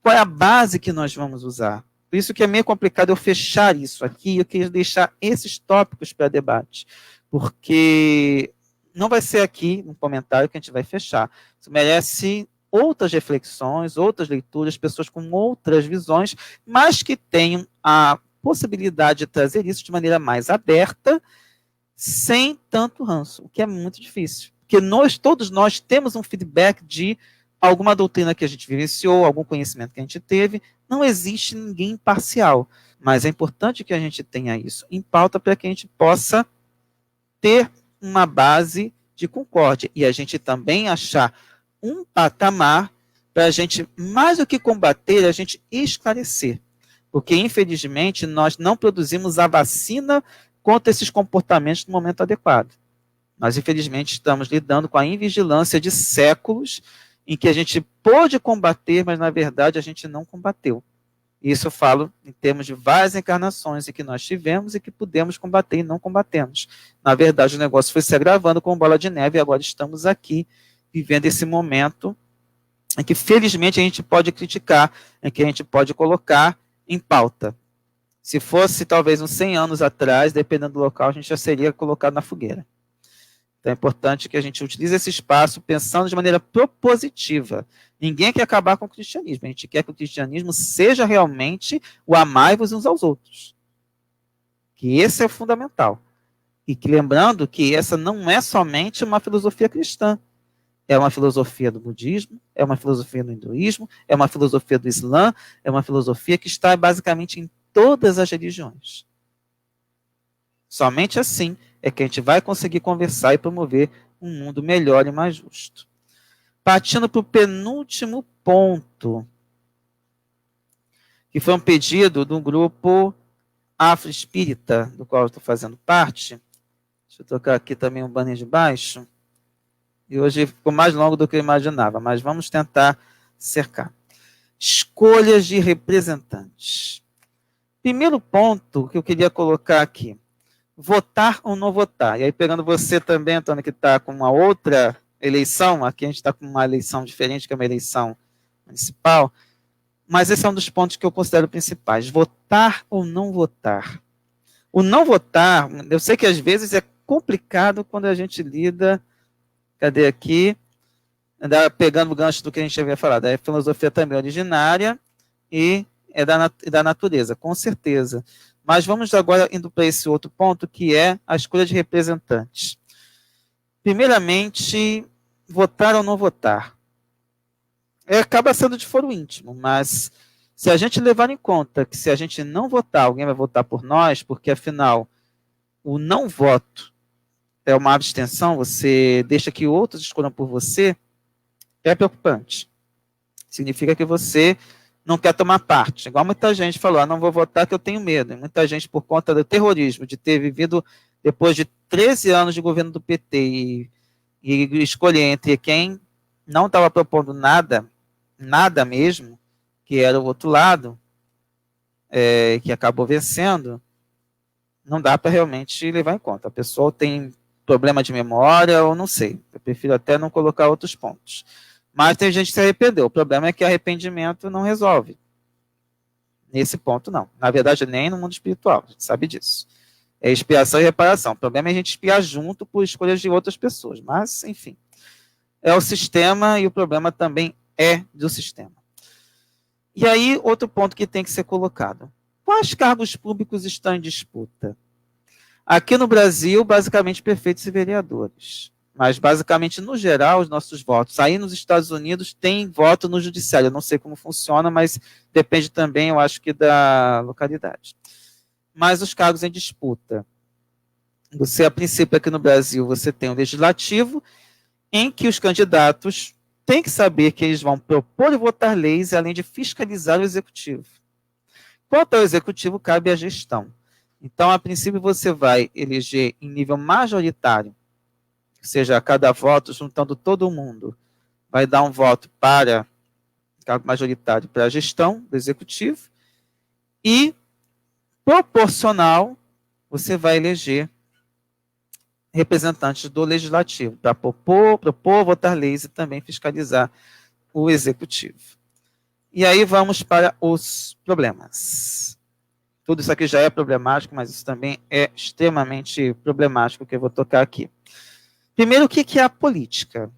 qual é a base que nós vamos usar. Por isso que é meio complicado eu fechar isso aqui, eu queria deixar esses tópicos para debate, porque não vai ser aqui no comentário que a gente vai fechar. Isso merece outras reflexões, outras leituras, pessoas com outras visões, mas que tenham a possibilidade de trazer isso de maneira mais aberta, sem tanto ranço, o que é muito difícil. Porque todos nós temos um feedback de alguma doutrina que a gente vivenciou, algum conhecimento que a gente teve. Não existe ninguém imparcial, mas é importante que a gente tenha isso em pauta para que a gente possa ter uma base de concórdia, e a gente também achar um patamar para a gente, mais do que combater, a gente esclarecer. Porque, infelizmente, nós não produzimos a vacina contra esses comportamentos no momento adequado. Nós, infelizmente, estamos lidando com a invigilância de séculos em que a gente pôde combater, mas, na verdade, a gente não combateu. Isso eu falo em termos de várias encarnações em que nós tivemos e que pudemos combater e não combatemos. Na verdade, o negócio foi se agravando com bola de neve e agora estamos aqui vivendo esse momento em que felizmente a gente pode criticar, em que a gente pode colocar em pauta. Se fosse talvez uns 100 anos atrás, dependendo do local, a gente já seria colocado na fogueira. Então é importante que a gente utilize esse espaço pensando de maneira propositiva. Ninguém quer acabar com o cristianismo, a gente quer que o cristianismo seja realmente o amai-vos uns aos outros. Que esse é o fundamental. E que lembrando que essa não é somente uma filosofia cristã, é uma filosofia do budismo, é uma filosofia do hinduísmo, é uma filosofia do islã, é uma filosofia que está basicamente em todas as religiões. Somente assim é que a gente vai conseguir conversar e promover um mundo melhor e mais justo. Partindo para o penúltimo ponto, que foi um pedido do grupo afro-espírita, do qual eu estou fazendo parte. Deixa eu tocar aqui também um banner de baixo. E hoje ficou mais longo do que eu imaginava, mas vamos tentar cercar. Escolhas de representantes. Primeiro ponto que eu queria colocar aqui. Votar ou não votar. E aí, pegando você também, Antônio, que está com uma outra eleição, aqui a gente está com uma eleição diferente, que é uma eleição municipal, mas esse é um dos pontos que eu considero principais. Votar ou não votar. O não votar, eu sei que às vezes é complicado quando a gente lida, cadê aqui, pegando o gancho do que a gente havia falado, é filosofia também originária e é da natureza, com certeza. Mas vamos agora indo para esse outro ponto, que é a escolha de representantes. Primeiramente, votar ou não votar. Acaba sendo de foro íntimo, mas se a gente levar em conta que se a gente não votar, alguém vai votar por nós, porque afinal, o não voto é uma abstenção, você deixa que outros escolham por você, é preocupante. Significa que você não quer tomar parte. Igual muita gente falou, não vou votar que eu tenho medo. E muita gente, por conta do terrorismo, de ter vivido depois de 13 anos de governo do PT e escolher entre quem não estava propondo nada mesmo, que era o outro lado, que acabou vencendo, não dá para realmente levar em conta. A pessoa tem problema de memória ou não sei. Eu prefiro até não colocar outros pontos. Mas tem gente que se arrependeu. O problema é que arrependimento não resolve. Nesse ponto, não. Na verdade, nem no mundo espiritual. A gente sabe disso. É expiação e reparação. O problema é a gente expiar junto por escolhas de outras pessoas. Mas, enfim. É o sistema e o problema também é do sistema. E aí, outro ponto que tem que ser colocado. Quais cargos públicos estão em disputa? Aqui no Brasil, basicamente, prefeitos e vereadores. Mas, basicamente, no geral, os nossos votos. Aí nos Estados Unidos tem voto no judiciário. Eu não sei como funciona, mas depende também, eu acho que, da localidade. Mas os cargos em disputa. Você, a princípio, aqui no Brasil, você tem o legislativo, em que os candidatos têm que saber que eles vão propor e votar leis, além de fiscalizar o executivo. Quanto ao executivo, cabe a gestão. Então, a princípio, você vai eleger em nível majoritário, ou seja, a cada voto, juntando todo mundo, vai dar um voto para, cargo majoritário, para a gestão do executivo, e proporcional, você vai eleger representantes do legislativo, para propor, votar leis e também fiscalizar o executivo. E aí vamos para os problemas. Tudo isso aqui já é problemático, mas isso também é extremamente problemático, que eu vou tocar aqui. Primeiro, o que é a política?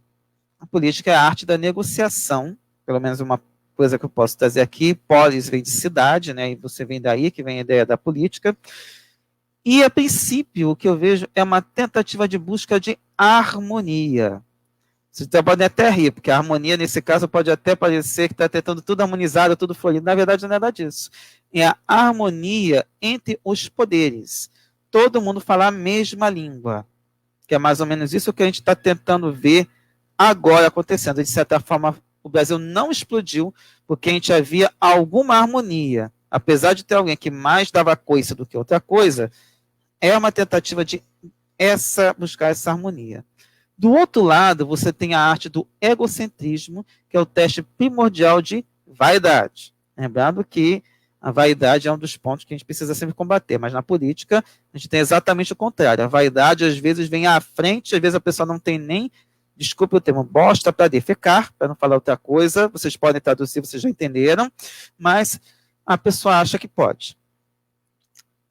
A política é a arte da negociação, pelo menos uma coisa que eu posso trazer aqui. Polis vem de cidade, né? E você vem daí, que vem a ideia da política. E, a princípio, o que eu vejo é uma tentativa de busca de harmonia. Você pode até rir, porque a harmonia, nesse caso, pode até parecer que está tentando tudo harmonizado, tudo florido. Na verdade, não é nada disso. É a harmonia entre os poderes. Todo mundo falar a mesma língua. Que é mais ou menos isso que a gente está tentando ver agora acontecendo. De certa forma, o Brasil não explodiu, porque a gente havia alguma harmonia. Apesar de ter alguém que mais dava coice do que outra coisa, é uma tentativa de buscar essa harmonia. Do outro lado, você tem a arte do egocentrismo, que é o teste primordial de vaidade. Lembrando que a vaidade é um dos pontos que a gente precisa sempre combater, mas na política a gente tem exatamente o contrário. A vaidade às vezes vem à frente, às vezes a pessoa não tem nem desculpe o termo, bosta para defecar, para não falar outra coisa, vocês podem traduzir, vocês já entenderam, mas a pessoa acha que pode.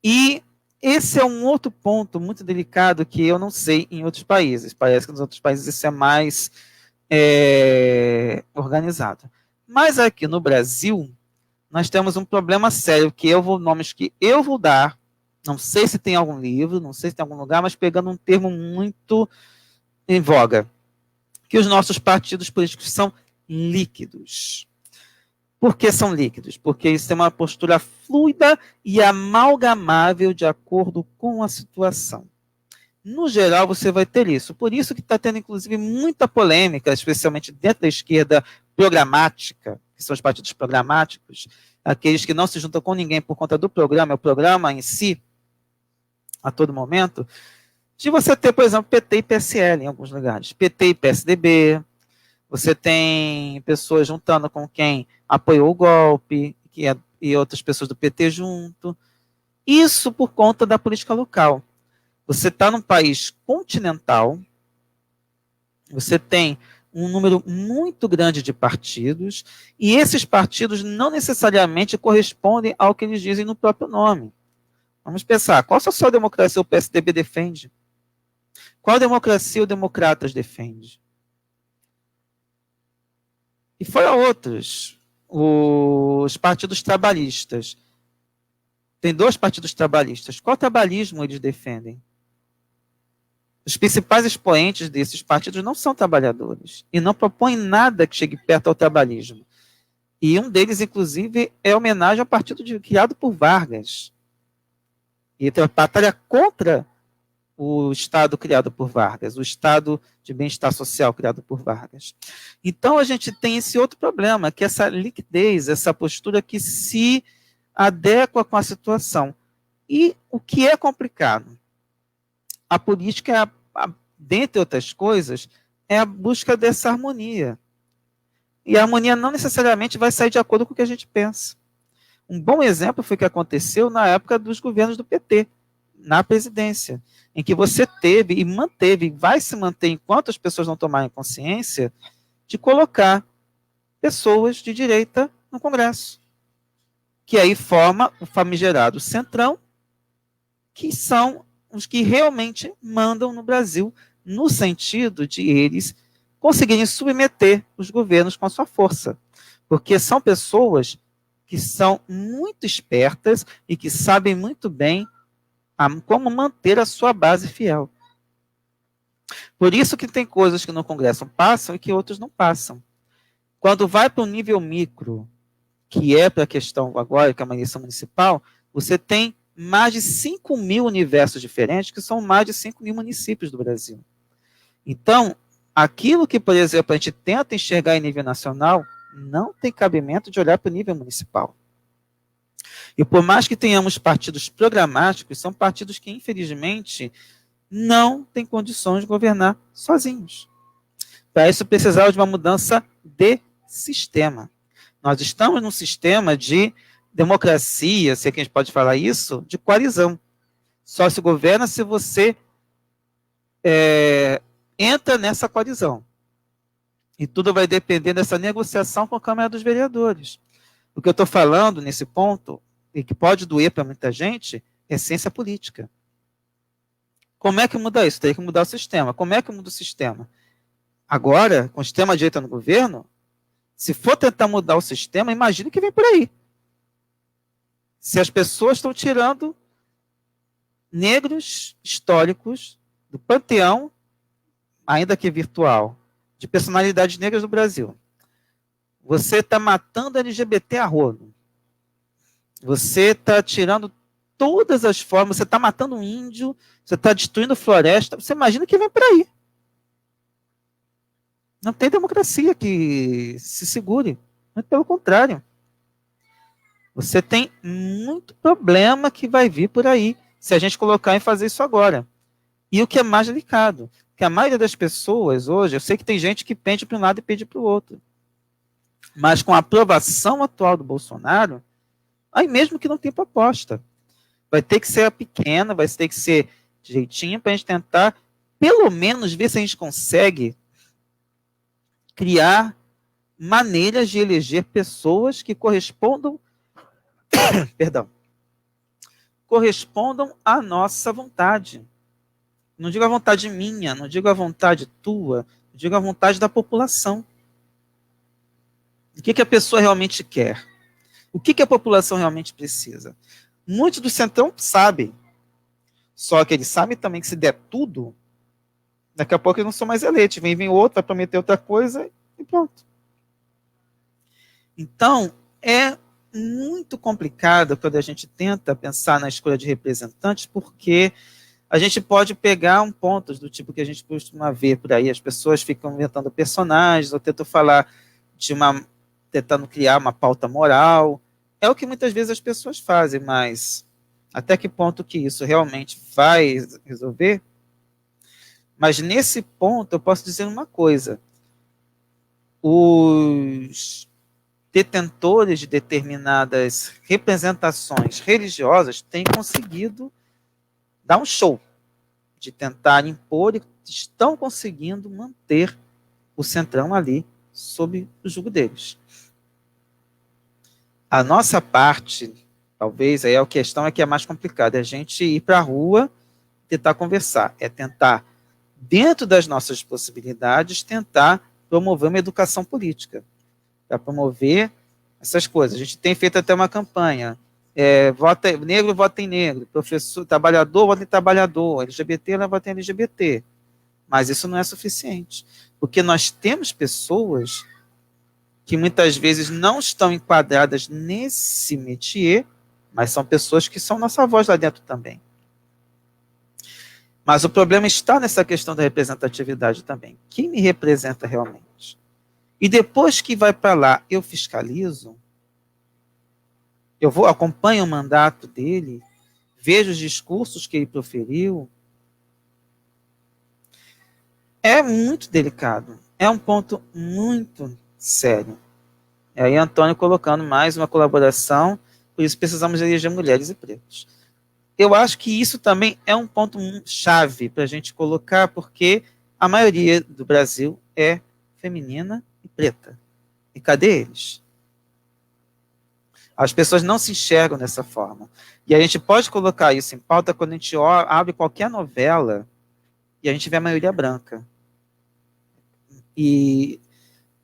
E esse é um outro ponto muito delicado que eu não sei em outros países. Parece que nos outros países isso é mais organizado. Mas aqui no Brasil, nós temos um problema sério, que nomes que eu vou dar, não sei se tem algum livro, não sei se tem algum lugar, mas pegando um termo muito em voga, que os nossos partidos políticos são líquidos. Por que são líquidos? Porque isso é uma postura fluida e amalgamável de acordo com a situação. No geral, você vai ter isso. Por isso que está tendo, inclusive, muita polêmica, especialmente dentro da esquerda programática, que são os partidos programáticos, aqueles que não se juntam com ninguém por conta do programa, é o programa em si, a todo momento, de você ter, por exemplo, PT e PSL em alguns lugares, PT e PSDB, você tem pessoas juntando com quem apoiou o golpe, e outras pessoas do PT junto. Isso por conta da política local. Você está num país continental, você tem um número muito grande de partidos, e esses partidos não necessariamente correspondem ao que eles dizem no próprio nome. Vamos pensar, qual social-democracia o PSDB defende? Qual democracia o Democratas defende? E fora outros, os partidos trabalhistas. Tem 2 partidos trabalhistas. Qual trabalhismo eles defendem? Os principais expoentes desses partidos não são trabalhadores e não propõem nada que chegue perto ao trabalhismo. E um deles, inclusive, é homenagem ao partido criado por Vargas. E tem uma batalha contra o Estado criado por Vargas, o Estado de bem-estar social criado por Vargas. Então, a gente tem esse outro problema, que é essa liquidez, essa postura que se adequa com a situação. E o que é complicado? A política, dentre outras coisas, é a busca dessa harmonia. E a harmonia não necessariamente vai sair de acordo com o que a gente pensa. Um bom exemplo foi o que aconteceu na época dos governos do PT, na presidência, em que você teve e manteve, e vai se manter enquanto as pessoas não tomarem consciência, de colocar pessoas de direita no Congresso, que aí forma o famigerado Centrão, que são os que realmente mandam no Brasil, no sentido de eles conseguirem submeter os governos com a sua força, porque são pessoas que são muito espertas e que sabem muito bem como manter a sua base fiel. Por isso que tem coisas que no Congresso passam e que outros não passam. Quando vai para o nível micro, que é para a questão agora, que é uma eleição municipal, você tem mais de 5 mil universos diferentes, que são mais de 5 mil municípios do Brasil. Então, aquilo que, por exemplo, a gente tenta enxergar em nível nacional, não tem cabimento de olhar para o nível municipal. E por mais que tenhamos partidos programáticos, são partidos que, infelizmente, não têm condições de governar sozinhos. Para isso, precisava de uma mudança de sistema. Nós estamos num sistema de democracia, se é que a gente pode falar isso, de coalizão. Só se governa se você entra nessa coalizão. E tudo vai depender dessa negociação com a Câmara dos Vereadores. O que eu estou falando nesse ponto, e que pode doer para muita gente, é ciência política. Como é que muda isso? Tem que mudar o sistema. Como é que muda o sistema? Agora, com o sistema de direita no governo, se for tentar mudar o sistema, imagine o que vem por aí. Se as pessoas estão tirando negros históricos do panteão, ainda que virtual, de personalidades negras do Brasil. Você está matando LGBT a rodo. Você está tirando todas as formas, você está matando um índio, você está destruindo floresta, você imagina o que vem por aí. Não tem democracia que se segure, muito pelo contrário. Você tem muito problema que vai vir por aí, se a gente colocar e fazer isso agora. E o que é mais delicado, que a maioria das pessoas hoje, eu sei que tem gente que pende para um lado e pende para o outro, mas com a aprovação atual do Bolsonaro, aí mesmo que não tem proposta, vai ter que ser pequena, vai ter que ser jeitinho para a gente tentar, pelo menos, ver se a gente consegue criar maneiras de eleger pessoas que correspondam, perdão, correspondam à nossa vontade. Não digo a vontade minha, não digo a vontade tua, digo a vontade da população. O que a pessoa realmente quer? O que a população realmente precisa? Muitos do Centrão sabem, só que eles sabem também que se der tudo, daqui a pouco eles não são mais eleitos. Vem outro, vai prometer outra coisa e pronto. Então, é muito complicado quando a gente tenta pensar na escolha de representantes, porque a gente pode pegar um ponto do tipo que a gente costuma ver por aí, as pessoas ficam inventando personagens, ou tentam falar tentando criar uma pauta moral. É o que muitas vezes as pessoas fazem, mas até que ponto que isso realmente vai resolver? Mas nesse ponto eu posso dizer uma coisa: os detentores de determinadas representações religiosas têm conseguido dar um show de tentar impor e estão conseguindo manter o Centrão ali sob o jugo deles. A nossa parte, talvez, aí a questão é que é mais complicada, é a gente ir para a rua, tentar conversar, é tentar, dentro das nossas possibilidades, tentar promover uma educação política, para promover essas coisas. A gente tem feito até uma campanha, negro vota em negro, professor, trabalhador vota em trabalhador, LGBT vota em LGBT, mas isso não é suficiente, porque nós temos pessoas que muitas vezes não estão enquadradas nesse métier, mas são pessoas que são nossa voz lá dentro também. Mas o problema está nessa questão da representatividade também. Quem me representa realmente? E depois que vai para lá, eu fiscalizo, acompanho o mandato dele, vejo os discursos que ele proferiu. É muito delicado. É um ponto muito sério. E aí Antônio colocando mais uma colaboração, por isso precisamos eleger mulheres e pretos. Eu acho que isso também é um ponto chave para a gente colocar, porque a maioria do Brasil é feminina e preta. E cadê eles? As pessoas não se enxergam dessa forma. E a gente pode colocar isso em pauta quando a gente abre qualquer novela e a gente vê a maioria branca. E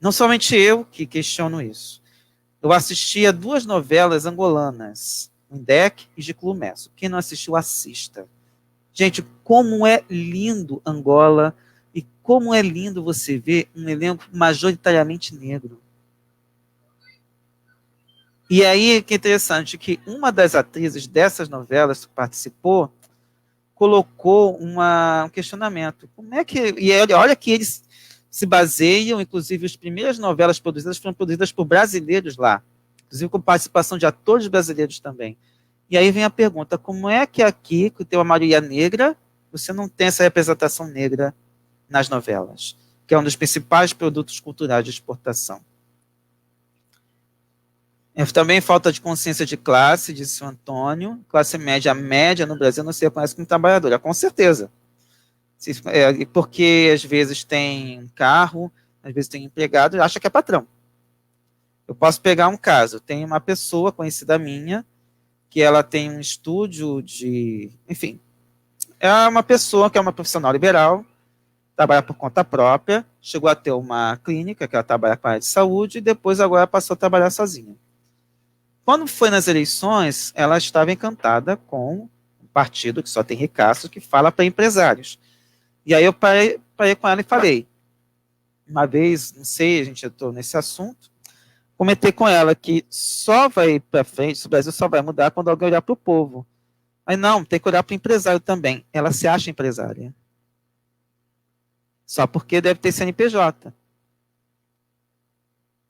não somente eu que questiono isso. Eu assisti a 2 novelas angolanas, Indec e Giclu Messo. Quem não assistiu, assista. Gente, como é lindo Angola e como é lindo você ver um elenco majoritariamente negro. E aí que é interessante que uma das atrizes dessas novelas que participou colocou um questionamento. Como é que... E olha que eles se baseiam, inclusive as primeiras novelas produzidas foram produzidas por brasileiros lá, inclusive com participação de atores brasileiros também. E aí vem a pergunta, como é que aqui, que tem uma maioria negra, você não tem essa representação negra nas novelas, que é um dos principais produtos culturais de exportação? Também falta de consciência de classe, disse o Antônio. Classe média, a média no Brasil não se reconhece como trabalhadora, com certeza. Porque às vezes tem um carro, às vezes tem empregado e acha que é patrão. Eu posso pegar um caso, tem uma pessoa conhecida minha, que ela tem um estúdio de... Enfim, é uma pessoa que é uma profissional liberal, trabalha por conta própria, chegou a ter uma clínica, que ela trabalha com a área de saúde, e depois agora passou a trabalhar sozinha. Quando foi nas eleições, ela estava encantada com um partido que só tem ricaços, que fala para empresários. E aí eu parei com ela e falei, uma vez, não sei, a gente entrou nesse assunto, comentei com ela que só vai para frente, o Brasil só vai mudar quando alguém olhar para o povo. Aí não, tem que olhar para o empresário também. Ela se acha empresária. Só porque deve ter CNPJ.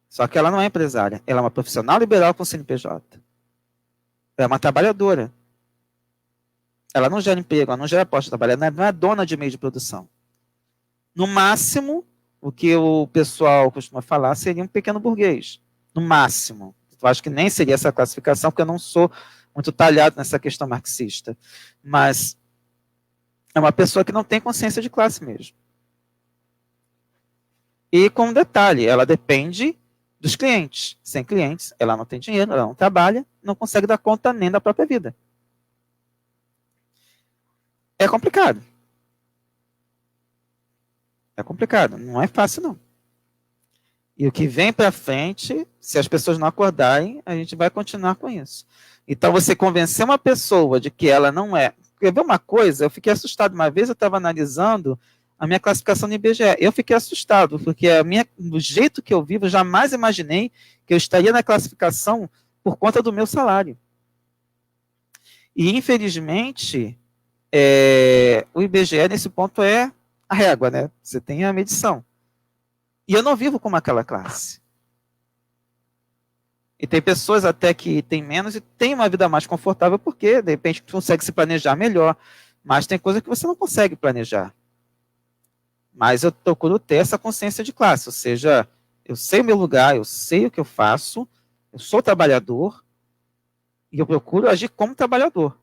Só que ela não é empresária. Ela é uma profissional liberal com CNPJ. Ela é uma trabalhadora. Ela não gera emprego, ela não gera posto de trabalho, ela não é dona de meio de produção. No máximo, o que o pessoal costuma falar seria um pequeno burguês. No máximo. Eu acho que nem seria essa classificação, porque eu não sou muito talhado nessa questão marxista. Mas é uma pessoa que não tem consciência de classe mesmo. E com um detalhe, ela depende dos clientes. Sem clientes, ela não tem dinheiro, ela não trabalha, não consegue dar conta nem da própria vida. É complicado. É complicado, não é fácil não. E o que vem para frente, se as pessoas não acordarem, a gente vai continuar com isso. Então, você convencer uma pessoa de que ela não é... Quer ver uma coisa? Eu fiquei assustado. Uma vez eu estava analisando a minha classificação no IBGE. Eu fiquei assustado, porque do jeito que eu vivo, eu jamais imaginei que eu estaria na classificação por conta do meu salário. E, infelizmente, o IBGE, nesse ponto, é a régua, né? Você tem a medição. E eu não vivo como aquela classe. E tem pessoas até que têm menos e têm uma vida mais confortável porque, de repente, consegue se planejar melhor. Mas tem coisa que você não consegue planejar. Mas eu procuro ter essa consciência de classe. Ou seja, eu sei o meu lugar, eu sei o que eu faço, eu sou trabalhador e eu procuro agir como trabalhador.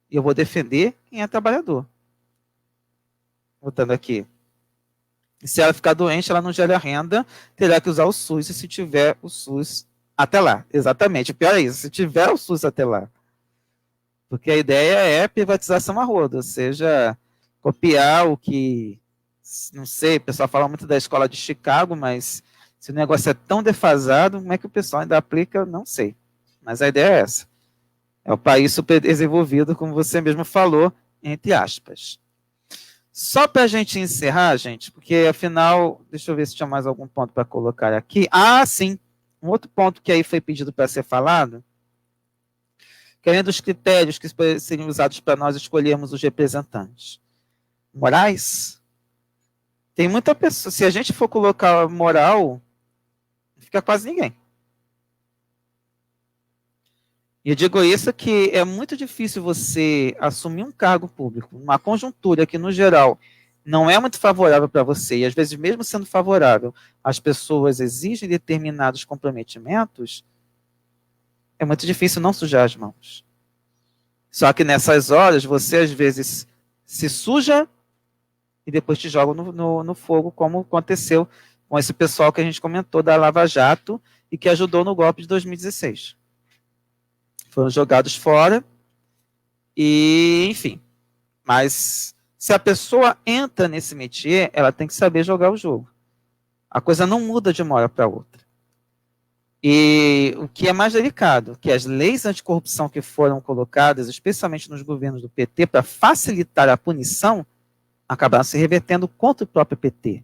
E eu vou defender quem é trabalhador. Voltando aqui. E se ela ficar doente, ela não gera renda, terá que usar o SUS, e se tiver o SUS até lá. Exatamente. O pior é isso, se tiver o SUS até lá. Porque a ideia é privatização a rodo, ou seja, copiar o que, não sei, o pessoal fala muito da escola de Chicago, mas se o negócio é tão defasado, como é que o pessoal ainda aplica, não sei. Mas a ideia é essa. É o país super desenvolvido, como você mesmo falou, entre aspas. Só para a gente encerrar, gente, porque afinal, deixa eu ver se tinha mais algum ponto para colocar aqui. Ah, sim, um outro ponto que aí foi pedido para ser falado, que além dos critérios que seriam usados para nós escolhermos os representantes morais, tem muita pessoa, se a gente for colocar moral, não fica quase ninguém. E eu digo isso que é muito difícil você assumir um cargo público, uma conjuntura que, no geral, não é muito favorável para você, e às vezes, mesmo sendo favorável, as pessoas exigem determinados comprometimentos, é muito difícil não sujar as mãos. Só que nessas horas, você às vezes se suja e depois te joga no fogo, como aconteceu com esse pessoal que a gente comentou da Lava Jato e que ajudou no golpe de 2016. Foram jogados fora e, enfim. Mas se a pessoa entra nesse métier, ela tem que saber jogar o jogo. A coisa não muda de uma hora para outra. E o que é mais delicado, que as leis anticorrupção que foram colocadas, especialmente nos governos do PT, para facilitar a punição, acabaram se revertendo contra o próprio PT.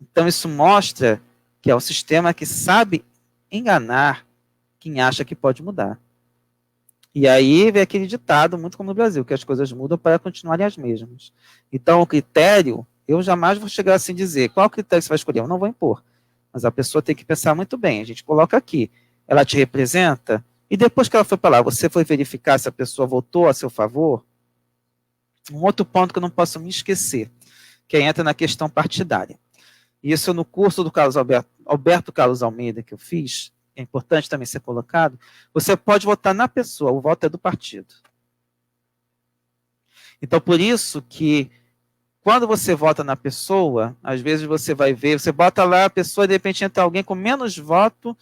Então isso mostra que é o sistema que sabe enganar quem acha que pode mudar. E aí vem aquele ditado, muito como no Brasil, que as coisas mudam para continuarem as mesmas. Então o critério, eu jamais vou chegar assim e dizer, qual critério você vai escolher? Eu não vou impor. Mas a pessoa tem que pensar muito bem. A gente coloca aqui, ela te representa, e depois que ela foi para lá, você foi verificar se a pessoa votou a seu favor? Um outro ponto que eu não posso me esquecer, que entra na questão partidária. Isso no curso do Alberto Carlos Almeida que eu fiz, é importante também ser colocado, você pode votar na pessoa, o voto é do partido. Então, por isso que quando você vota na pessoa, às vezes você vai ver, você bota lá a pessoa e de repente entra alguém com menos voto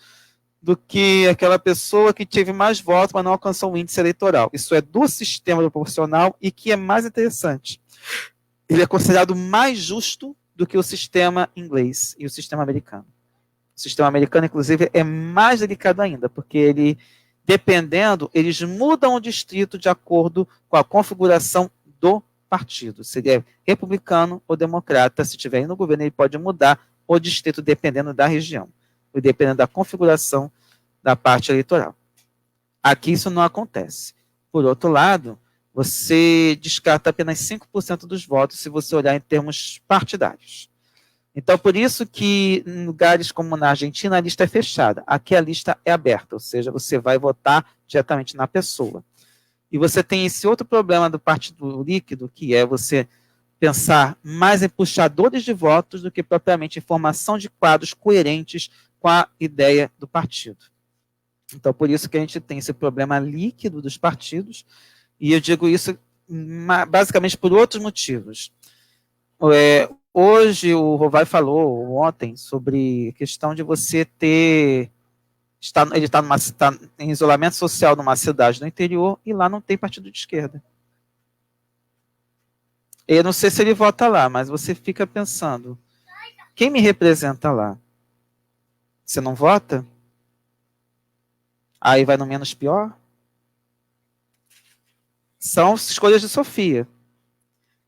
do que aquela pessoa que teve mais votos, mas não alcançou o índice eleitoral. Isso é do sistema proporcional e que é mais interessante. Ele é considerado mais justo do que o sistema inglês e o sistema americano. O sistema americano, inclusive, é mais delicado ainda, porque ele, dependendo, eles mudam o distrito de acordo com a configuração do partido. Se ele é republicano ou democrata, se estiver aí no governo, ele pode mudar o distrito dependendo da região, e dependendo da configuração da parte eleitoral. Aqui isso não acontece. Por outro lado, você descarta apenas 5% dos votos se você olhar em termos partidários. Então, por isso que em lugares como na Argentina, a lista é fechada. Aqui a lista é aberta, ou seja, você vai votar diretamente na pessoa. E você tem esse outro problema do partido líquido, que é você pensar mais em puxadores de votos do que propriamente em formação de quadros coerentes com a ideia do partido. Então, por isso que a gente tem esse problema líquido dos partidos, e eu digo isso basicamente por outros motivos. Hoje o Rovai falou, ontem, sobre a questão de você ter... ele está em isolamento social numa cidade do interior e lá não tem partido de esquerda. Eu não sei se ele vota lá, mas você fica pensando, quem me representa lá? Você não vota? Aí vai no menos pior? São escolhas de Sofia.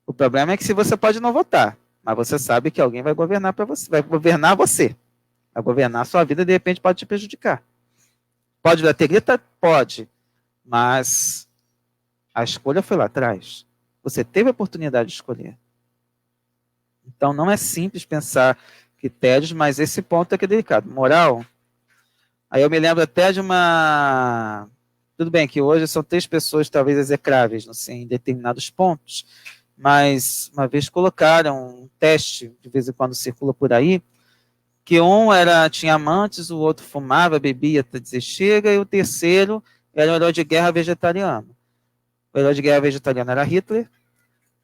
O problema é que se você pode não votar, mas você sabe que alguém vai governar para você, vai governar você. Vai governar a sua vida e de repente pode te prejudicar. Pode vir a ter grita? Pode. Mas a escolha foi lá atrás. Você teve a oportunidade de escolher. Então não é simples pensar critérios, mas esse ponto é que é delicado. Moral, aí eu me lembro até de uma... Tudo bem que hoje são 3 pessoas talvez execráveis, não sei, em determinados pontos, mas uma vez colocaram um teste, de vez em quando circula por aí, que um tinha amantes, o outro fumava, bebia até dizer chega, e o terceiro era um herói de guerra vegetariano. O herói de guerra vegetariano era Hitler,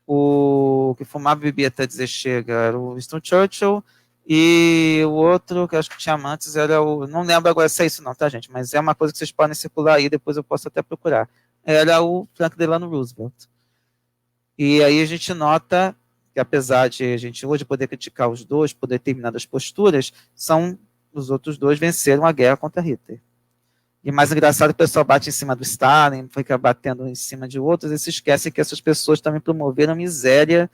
o que fumava e bebia até dizer chega era o Winston Churchill, e o outro, que acho que tinha amantes, era o... Não lembro agora se é isso não, tá, gente? Mas é uma coisa que vocês podem circular aí, depois eu posso até procurar. Era o Franklin Delano Roosevelt. E aí a gente nota que, apesar de a gente hoje poder criticar os dois por determinadas posturas, os outros dois venceram a guerra contra Hitler. E mais engraçado, o pessoal bate em cima do Stalin, fica batendo em cima de outros, e se esquecem que essas pessoas também promoveram miséria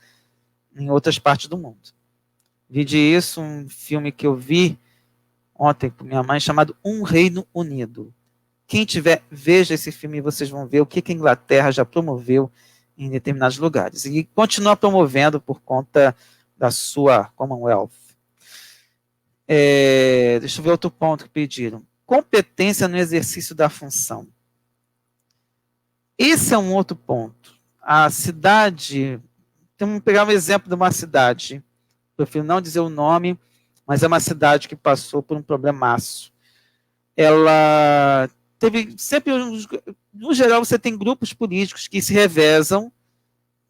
em outras partes do mundo. Vi isso, um filme que eu vi ontem com minha mãe, chamado Um Reino Unido. Quem tiver, veja esse filme e vocês vão ver o que a Inglaterra já promoveu em determinados lugares. E continua promovendo por conta da sua Commonwealth. Deixa eu ver outro ponto que pediram. Competência no exercício da função. Esse é um outro ponto. A cidade... Vamos pegar um exemplo de uma cidade. Prefiro não dizer o nome, mas é uma cidade que passou por um problemaço. Ela teve sempre... No geral, você tem grupos políticos que se revezam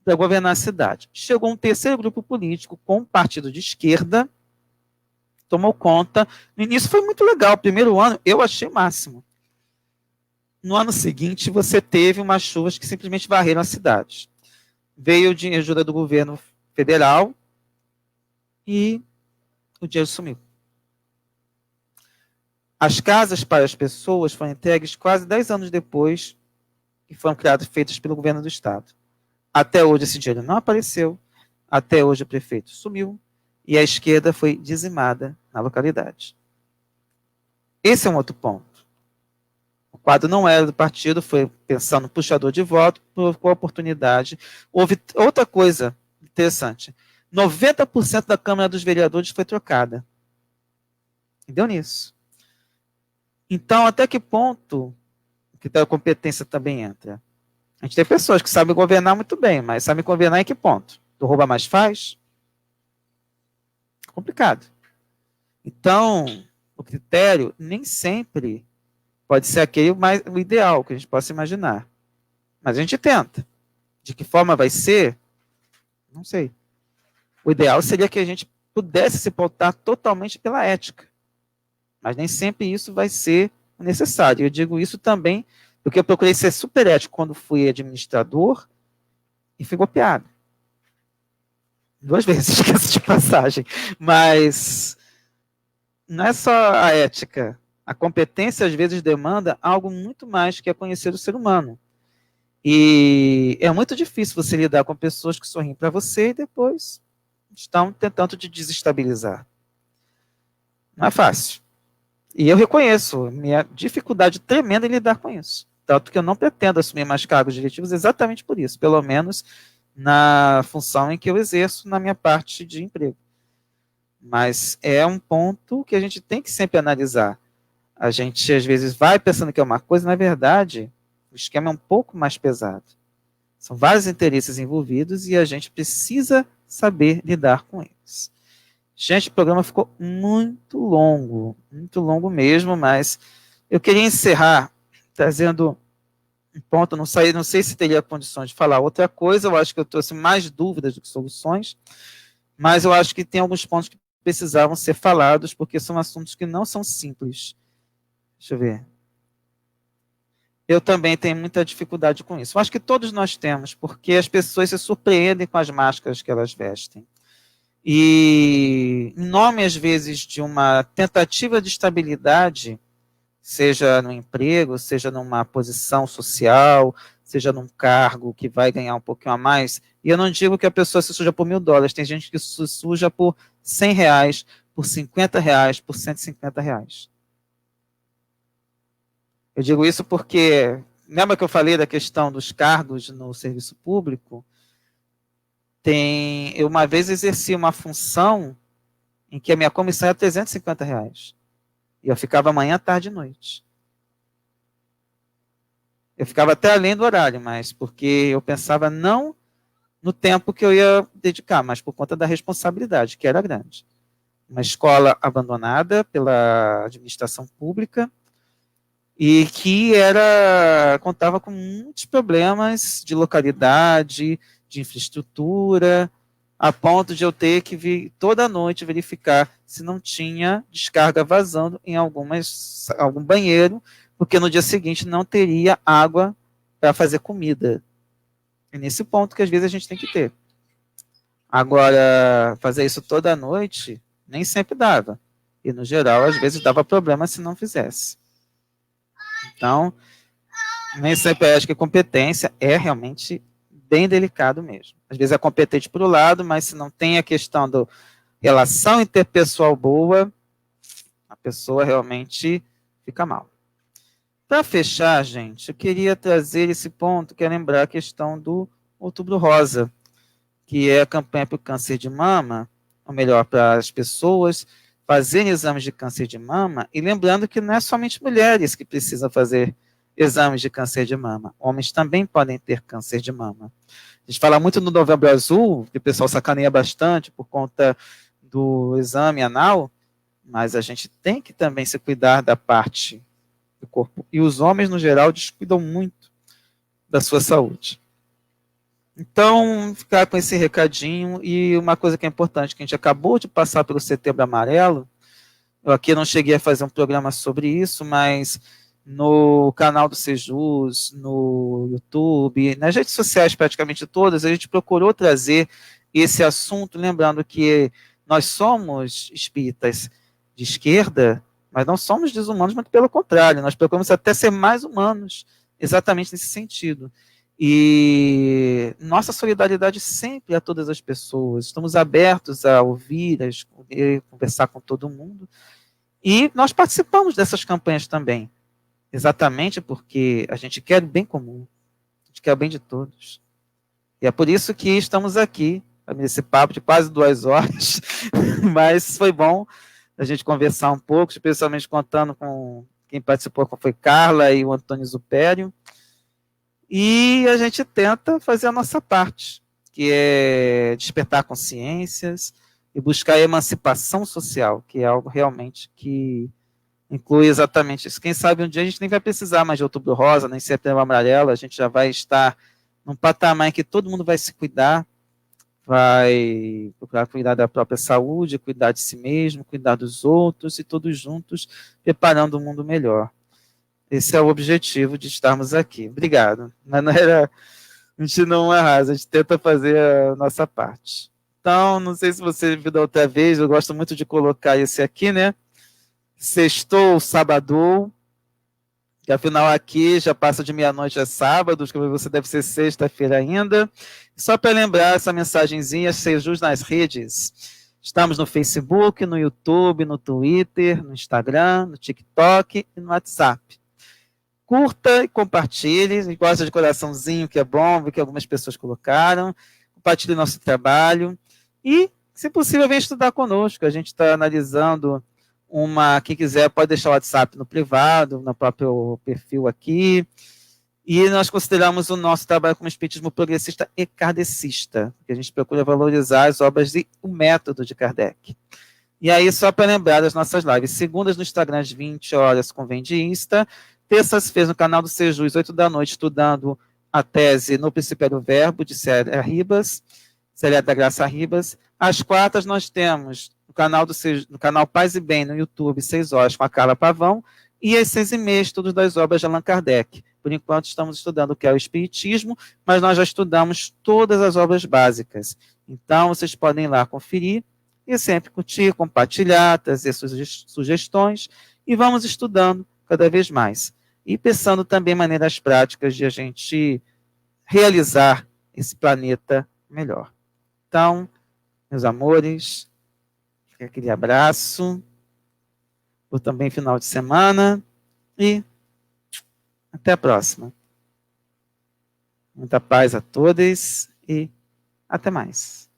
para governar a cidade. Chegou um terceiro grupo político com um partido de esquerda, tomou conta. No início foi muito legal. O primeiro ano eu achei o máximo. No ano seguinte, você teve umas chuvas que simplesmente varreram a cidade. Veio de ajuda do governo federal e o dinheiro sumiu. As casas para as pessoas foram entregues quase 10 anos depois que foram feitas pelo governo do estado. Até hoje esse dinheiro não apareceu, até hoje o prefeito sumiu e a esquerda foi dizimada na localidade. Esse é um outro ponto. O quadro não era do partido, foi pensando no puxador de voto, com a oportunidade. Houve outra coisa interessante. 90% da Câmara dos Vereadores foi trocada. E deu nisso. Então, até que ponto que a competência também entra? A gente tem pessoas que sabem governar muito bem, mas sabem governar em que ponto? Tu rouba mais faz? Complicado. Então, o critério nem sempre pode ser o ideal que a gente possa imaginar. Mas a gente tenta. De que forma vai ser? Não sei. O ideal seria que a gente pudesse se pautar totalmente pela ética. Mas nem sempre isso vai ser necessário. Eu digo isso também porque eu procurei ser super ético quando fui administrador e fui golpeado. 2 vezes, esqueço de passagem. Mas não é só a ética. A competência, às vezes, demanda algo muito mais que é conhecer o ser humano. E é muito difícil você lidar com pessoas que sorriem para você e depois estão tentando te desestabilizar. Não é fácil. E eu reconheço minha dificuldade tremenda em lidar com isso. Tanto que eu não pretendo assumir mais cargos diretivos exatamente por isso, pelo menos na função em que eu exerço na minha parte de emprego. Mas é um ponto que a gente tem que sempre analisar. A gente, às vezes, vai pensando que é uma coisa, na verdade, o esquema é um pouco mais pesado. São vários interesses envolvidos e a gente precisa saber lidar com eles. Gente, o programa ficou muito longo mesmo, mas eu queria encerrar trazendo um ponto, não sei se teria condições de falar outra coisa, eu acho que eu trouxe mais dúvidas do que soluções, mas eu acho que tem alguns pontos que precisavam ser falados, porque são assuntos que não são simples. Deixa eu ver. Eu também tenho muita dificuldade com isso. Eu acho que todos nós temos, porque as pessoas se surpreendem com as máscaras que elas vestem. E em nome, às vezes, de uma tentativa de estabilidade, seja no emprego, seja numa posição social, seja num cargo que vai ganhar um pouquinho a mais, e eu não digo que a pessoa se suja por $1.000, tem gente que se suja por R$100, por R$50, por R$150. Eu digo isso porque, lembra que eu falei da questão dos cargos no serviço público? Eu uma vez exerci uma função em que a minha comissão era R$350. E eu ficava manhã, tarde e noite. Eu ficava até além do horário, mas porque eu pensava não no tempo que eu ia dedicar, mas por conta da responsabilidade, que era grande. Uma escola abandonada pela administração pública, e que contava com muitos problemas de localidade, de infraestrutura, a ponto de eu ter que vir toda noite verificar se não tinha descarga vazando em algum banheiro, porque no dia seguinte não teria água para fazer comida. É nesse ponto que às vezes a gente tem que ter. Agora, fazer isso toda noite nem sempre dava. E no geral, às vezes dava problema se não fizesse. Então, nem sempre acho que competência é realmente bem delicado mesmo. Às vezes é competente por um lado, mas se não tem a questão da relação interpessoal boa, a pessoa realmente fica mal. Para fechar, gente, eu queria trazer esse ponto, que é lembrar a questão do Outubro Rosa, que é a campanha para o câncer de mama, ou melhor, para as pessoas fazerem exames de câncer de mama, e lembrando que não é somente mulheres que precisam fazer exames de câncer de mama, homens também podem ter câncer de mama. A gente fala muito no Novembro Azul, que o pessoal sacaneia bastante por conta do exame anal, mas a gente tem que também se cuidar da parte do corpo, e os homens, no geral, descuidam muito da sua saúde. Então, ficar com esse recadinho, e uma coisa que é importante, que a gente acabou de passar pelo Setembro Amarelo, eu aqui não cheguei a fazer um programa sobre isso, mas no canal do Sejus, no YouTube, nas redes sociais praticamente todas, a gente procurou trazer esse assunto, lembrando que nós somos espíritas de esquerda, mas não somos desumanos, mas pelo contrário, nós procuramos até ser mais humanos, exatamente nesse sentido. E nossa solidariedade sempre a todas as pessoas. Estamos abertos a ouvir, a conversar com todo mundo. E nós participamos dessas campanhas também. Exatamente porque a gente quer o bem comum. A gente quer o bem de todos. E é por isso que estamos aqui, nesse papo de quase 2 horas. Mas foi bom a gente conversar um pouco, especialmente contando com quem participou, que foi Carla e o Antônio Zupério. E a gente tenta fazer a nossa parte, que é despertar consciências e buscar a emancipação social, que é algo realmente que inclui exatamente isso. Quem sabe um dia a gente nem vai precisar mais de Outubro Rosa, nem Setembro Amarelo, a gente já vai estar num patamar em que todo mundo vai se cuidar, vai procurar cuidar da própria saúde, cuidar de si mesmo, cuidar dos outros, e todos juntos preparando um mundo melhor. Esse é o objetivo de estarmos aqui. Obrigado. Mas não era, a gente não arrasa, a gente tenta fazer a nossa parte. Então, não sei se você viu da outra vez, eu gosto muito de colocar esse aqui, né? Sextou, sabadou, que afinal aqui já passa de meia-noite a sábado, que você deve ser sexta-feira ainda. Só para lembrar essa mensagenzinha, Sejus nas redes. Estamos no Facebook, no YouTube, no Twitter, no Instagram, no TikTok e no WhatsApp. Curta e compartilhe, gosta de coraçãozinho, que é bom, que algumas pessoas colocaram. Compartilhe nosso trabalho. E, se possível, venha estudar conosco. A gente está analisando quem quiser pode deixar o WhatsApp no privado, no próprio perfil aqui. E nós consideramos o nosso trabalho como espiritismo progressista e kardecista, porque a gente procura valorizar as obras e o método de Kardec. E aí, só para lembrar das nossas lives, segundas no Instagram às 20 horas com Vendista, terças-feiras no canal do Sejus, 8 da noite, estudando a tese No Principio do Verbo, de Célia da Graça Ribas, Às quartas nós temos no canal Paz e Bem no YouTube, 6 horas com a Carla Pavão, e às 6h30, estudos das obras de Allan Kardec. Por enquanto estamos estudando o que é o Espiritismo, mas nós já estudamos todas as obras básicas. Então vocês podem ir lá conferir e sempre curtir, compartilhar, trazer sugestões e vamos estudando cada vez mais. E pensando também em maneiras práticas de a gente realizar esse planeta melhor. Então, meus amores, aquele abraço, por também final de semana e até a próxima. Muita paz a todos e até mais.